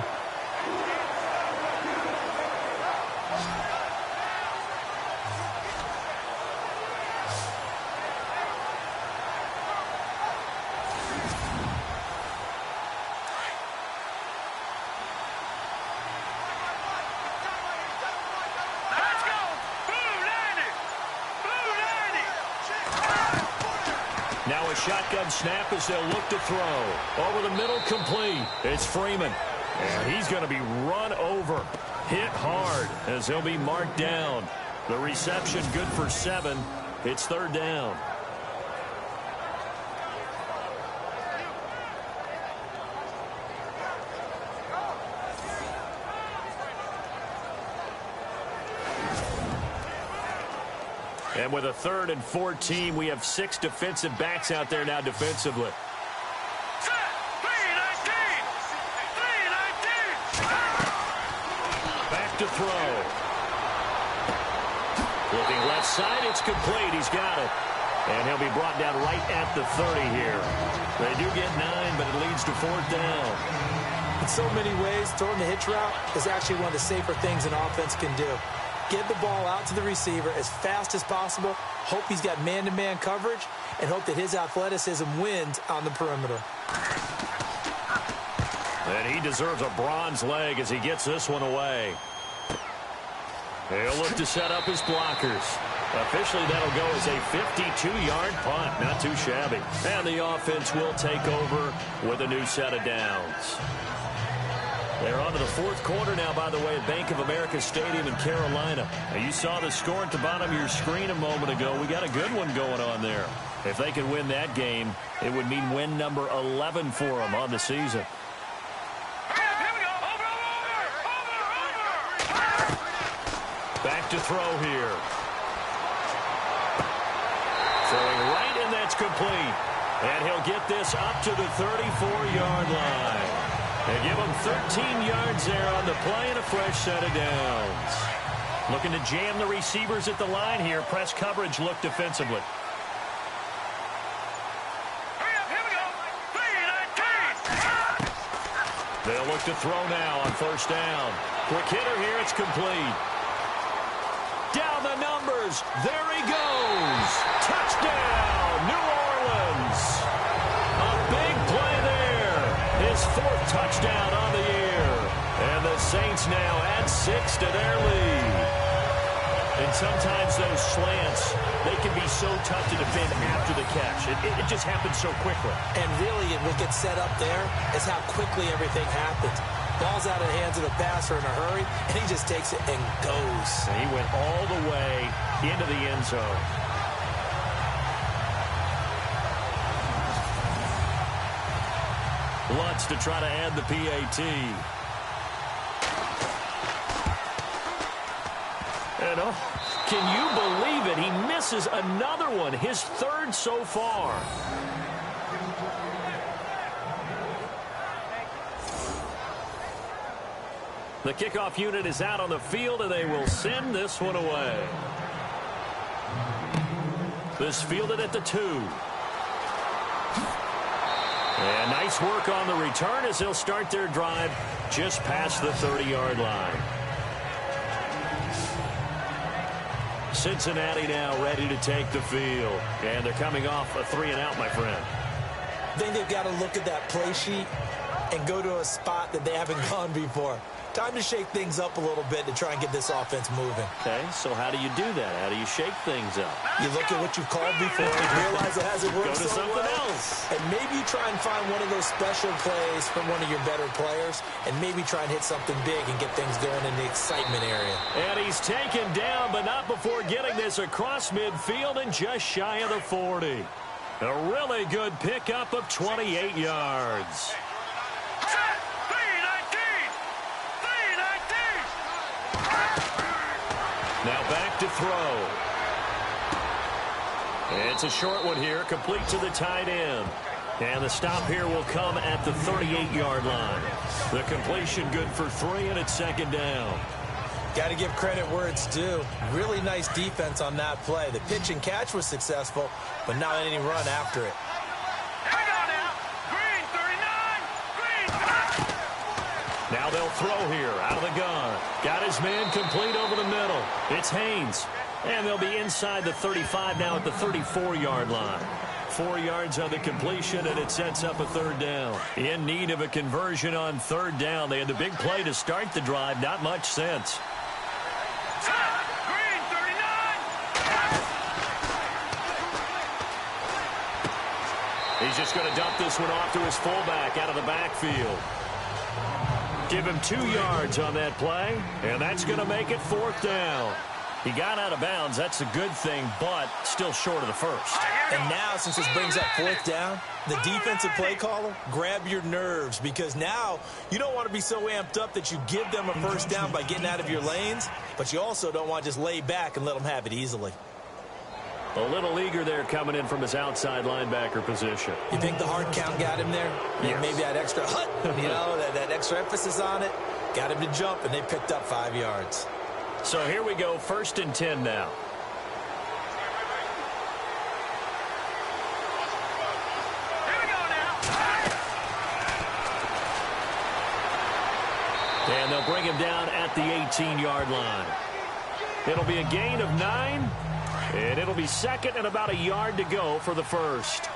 Now a shotgun snap as they'll look to throw. Over the middle, complete. It's Freeman. And he's going to be run over. Hit hard as he'll be marked down. The reception good for 7. It's 3rd down. And with a 3rd and 14, we have 6 defensive backs out there now defensively. Back to throw. Looking left side, it's complete. He's got it. And he'll be brought down right at the 30 here. They do get 9, but it leads to 4th down. In so many ways, throwing the hitch route is actually one of the safer things an offense can do. Get the ball out to the receiver as fast as possible, hope he's got man-to-man coverage, and hope that his athleticism wins on the perimeter. And he deserves a bronze leg as he gets this one away. He'll look to set up his blockers. Officially, that'll go as a 52-yard punt. Not too shabby. And the offense will take over with a new set of downs. They're on to the 4th quarter now, by the way, at Bank of America Stadium in Carolina. Now, you saw the score at the bottom of your screen a moment ago. We got a good one going on there. If they could win that game, it would mean win number 11 for them on the season. Back to throw here. Throwing right, and that's complete. And he'll get this up to the 34-yard line. They give him 13 yards there on the play and a fresh set of downs. Looking to jam the receivers at the line here. Press coverage look defensively. They'll look to throw now on 1st down. Quick hitter here. It's complete. Down the numbers. There he goes. Touchdown, New Orleans. A big play there. His 4th touchdown on the year. And the Saints now add 6 to their lead. And sometimes those slants, they can be so tough to defend after the catch. It just happens so quickly. And really, what gets set up there is how quickly everything happens. Ball's out of the hands of the passer in a hurry, and he just takes it and goes. And he went all the way into the end zone. Lutz to try to add the PAT. And can you believe it? He misses another one, his 3rd so far. The kickoff unit is out on the field, and they will send this one away. This fielded at the 2. And nice work on the return as they'll start their drive just past the 30-yard line. Cincinnati now ready to take the field. And they're coming off a 3-and-out, my friend. I think they've got to look at that play sheet and go to a spot that they haven't gone before. Time to shake things up a little bit to try and get this offense moving. Okay, so how do you do that? How do you shake things up? You look at what you've called before and realize it hasn't worked so something well. else. And maybe you try and find one of those special plays from one of your better players and maybe try and hit something big and get things going in the excitement area. And he's taken down, but not before getting this across midfield and just shy of the 40. A really good pickup of 28 yards. Now back to throw. It's a short one here, complete to the tight end. And the stop here will come at the 38-yard line. The completion good for 3, and it's 2nd down. Got to give credit where it's due. Really nice defense on that play. The pitch and catch was successful, but not any run after it. Now they'll throw here out of the gun. Got his man complete over the middle. It's Haynes. And they'll be inside the 35 now at the 34-yard line. 4 yards on the completion, and it sets up a 3rd down. In need of a conversion on 3rd down. They had the big play to start the drive. Not much sense. He's just going to dump this one off to his fullback out of the backfield. Give him 2 yards on that play, and that's going to make it 4th down. He got out of bounds. That's a good thing, but still short of the 1st. And now, since this brings up 4th down, the defensive play caller, grab your nerves, because now you don't want to be so amped up that you give them a 1st down by getting out of your lanes, but you also don't want to just lay back and let them have it easily. A little eager there coming in from his outside linebacker position. You think the hard count got him there? Yes. Maybe that extra that extra emphasis on it got him to jump, and they picked up 5 yards. So here we go, 1st and 10 now. bring him down at the 18-yard line. It'll be a gain of 9, and it'll be second and about a yard to go for the first.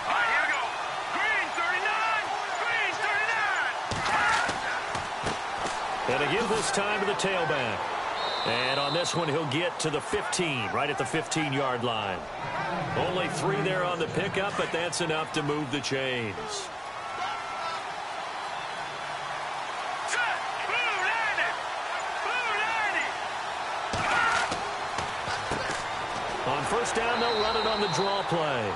All right, here we go. Green 39. Green 39. And to give this time to the tailback. And on this one, he'll get to the 15, right at the 15-yard line. Only 3 there on the pickup, but that's enough to move the chains. On first down, they'll run it on the draw play.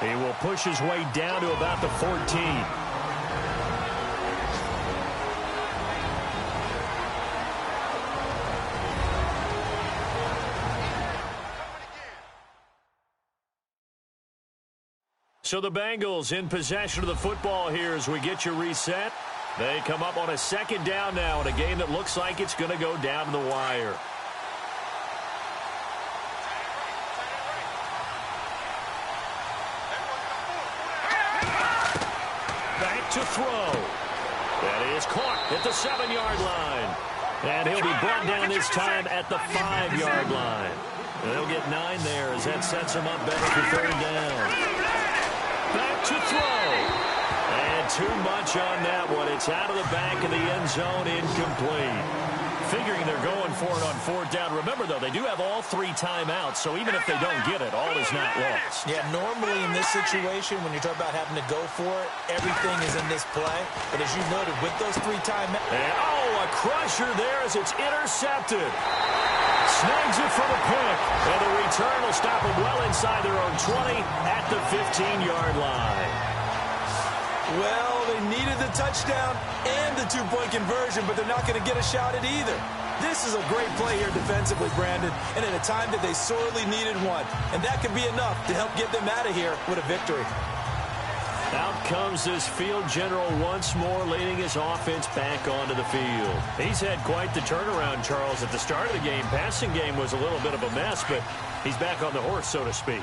He will push his way down to about the 14. So the Bengals in possession of the football here as we get you reset. They come up on a second down now in a game that looks like it's going to go down to the wire. Back to throw. That is caught at the 7-yard line. And he'll be brought down this time at the 5-yard line. They'll get 9 there as that sets them up better for third down. Back to throw. And too much on that one. It's out of the back of the end zone, incomplete. Figuring they're going for it on fourth down. Remember, though, they do have all 3 timeouts, so even if they don't get it, all is not lost. Yeah, normally in this situation, when you're talking about having to go for it, everything is in this play. But as you noted, with those 3 timeouts... And, a crusher there as it's intercepted. Snags it for the pick. And the return will stop them well inside their own 20 at the 15-yard line. Well, they needed the touchdown and the 2-point conversion, but they're not going to get a shot at either. This is a great play here defensively, Brandon, and at a time that they sorely needed one. And that could be enough to help get them out of here with a victory. Out comes this field general once more, leading his offense back onto the field. He's had quite the turnaround, Charles. At the start of the game, passing game was a little bit of a mess, but he's back on the horse, so to speak.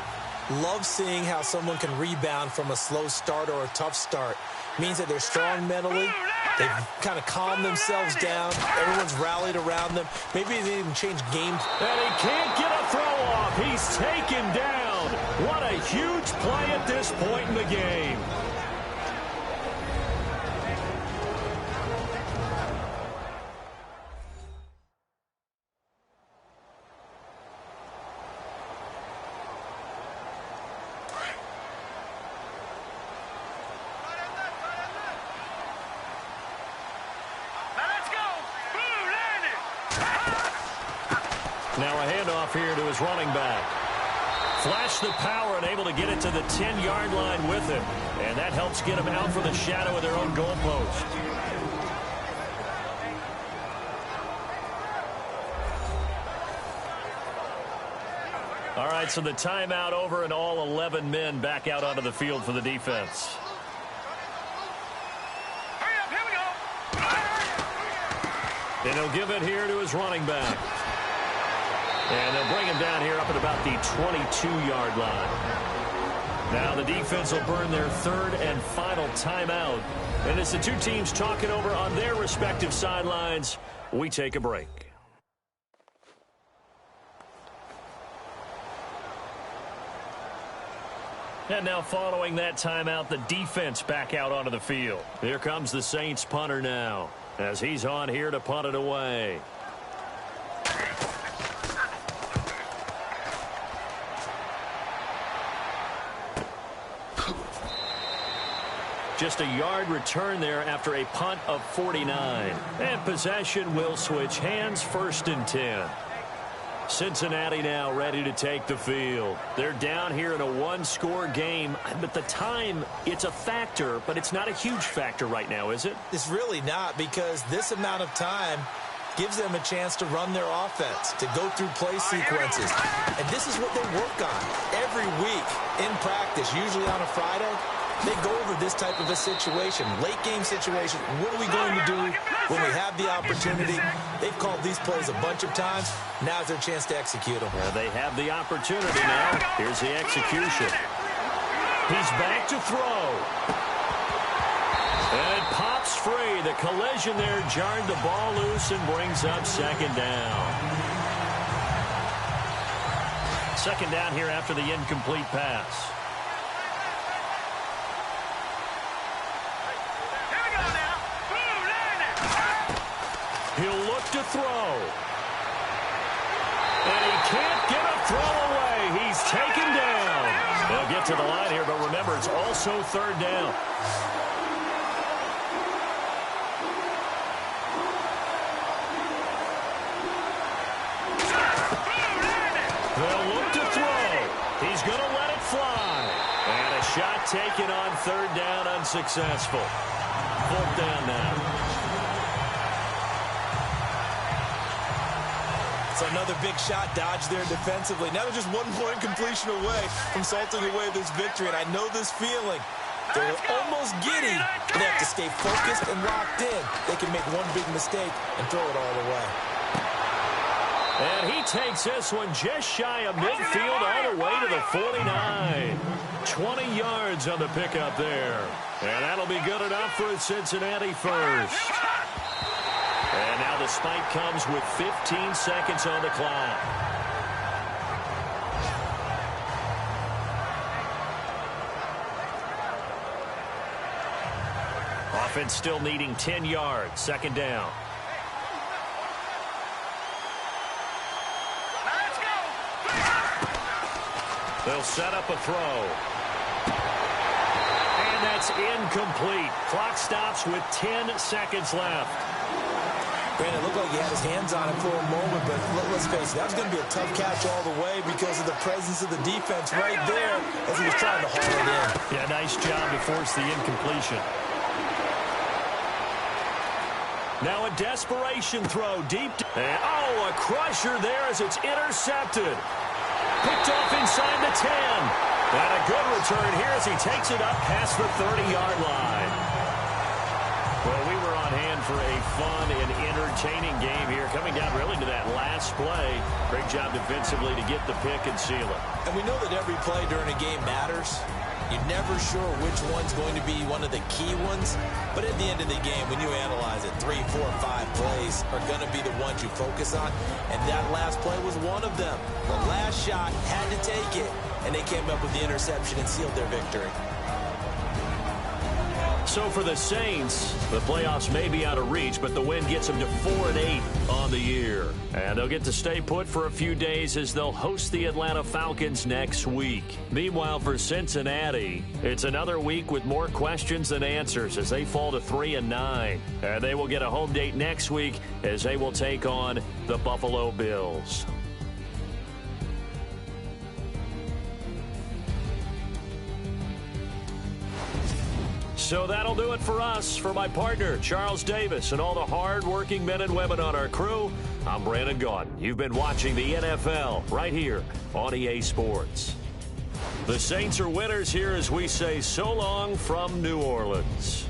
Love seeing how someone can rebound from a slow start or a tough start. Means that they're strong mentally. They've kind of calmed themselves down. Everyone's rallied around them. Maybe they even change game. And he can't get a throw off. He's taken down. What a huge play at this point in the game. Now a handoff here to his running back. Flash the power and able to get it to the 10-yard line with him. And that helps get them out from the shadow of their own goalpost. All right, so the timeout over and all 11 men back out onto the field for the defense. And he'll give it here to his running back. And they'll bring him down here up at about the 22-yard line. Now the defense will burn their third and final timeout. And as the two teams talk it over on their respective sidelines, we take a break. And now following that timeout, the defense back out onto the field. Here comes the Saints punter now as he's on here to punt it away. Just a yard return there after a punt of 49. And possession will switch hands, 1st and 10. Cincinnati now ready to take the field. They're down here in a one-score game, but the time, it's a factor, but it's not a huge factor right now, is it? It's really not, because this amount of time gives them a chance to run their offense, to go through play sequences. And this is what they work on every week in practice, usually on a Friday. They go over this type of a situation, late game situation. What are we going to do when we have the opportunity? They've called these plays a bunch of times. Now's their chance to execute them. Well, they have the opportunity now. Here's the execution. He's back to throw. And it pops free. The collision there jarred the ball loose and brings up second down. Second down here after the incomplete pass. Here we go now. Boom, line it. He'll look to throw. And he can't get a throw away. He's taken down. They'll get to the line here, but remember, it's also third down. They'll look to throw. He's going to let it fly. And a shot taken on third down, unsuccessful. Fourth down now. It's another big shot dodged there defensively. Now they're just one more incompletion away from salting away this victory. And I know this feeling. They're almost giddy. They have to stay focused and locked in. They can make one big mistake and throw it all away. And he takes this one just shy of midfield all the way to the 49. 20 yards on the pickup there. And that'll be good enough for a Cincinnati first. And now the spike comes with 15 seconds on the clock. Offense still needing 10 yards. Second down. They'll set up a throw. And that's incomplete. Clock stops with 10 seconds left. Brandon, it looked like he had his hands on it for a moment, but let's face it, that was going to be a tough catch all the way because of the presence of the defense right there as he was trying to haul it in. Yeah, nice job to force the incompletion. Now a desperation throw deep. And, a crusher there as it's intercepted. Picked off inside the 10. And a good return here as he takes it up past the 30-yard line. Well, we were on hand for a fun and entertaining game here, coming down really to that last play. Great job defensively to get the pick and seal it. And we know that every play during a game matters. You're never sure which one's going to be one of the key ones. But at the end of the game, when you analyze it, 3, 4, 5 plays are going to be the ones you focus on. And that last play was one of them. The last shot had to take it. And they came up with the interception and sealed their victory. So for the Saints, the playoffs may be out of reach, but the win gets them to 4-8 on the year. And they'll get to stay put for a few days as they'll host the Atlanta Falcons next week. Meanwhile, for Cincinnati, it's another week with more questions than answers as they fall to 3-9. And they will get a home date next week as they will take on the Buffalo Bills. So that'll do it for us. For my partner, Charles Davis, and all the hard-working men and women on our crew, I'm Brandon Gaudin. You've been watching the NFL right here on EA Sports. The Saints are winners here as we say so long from New Orleans.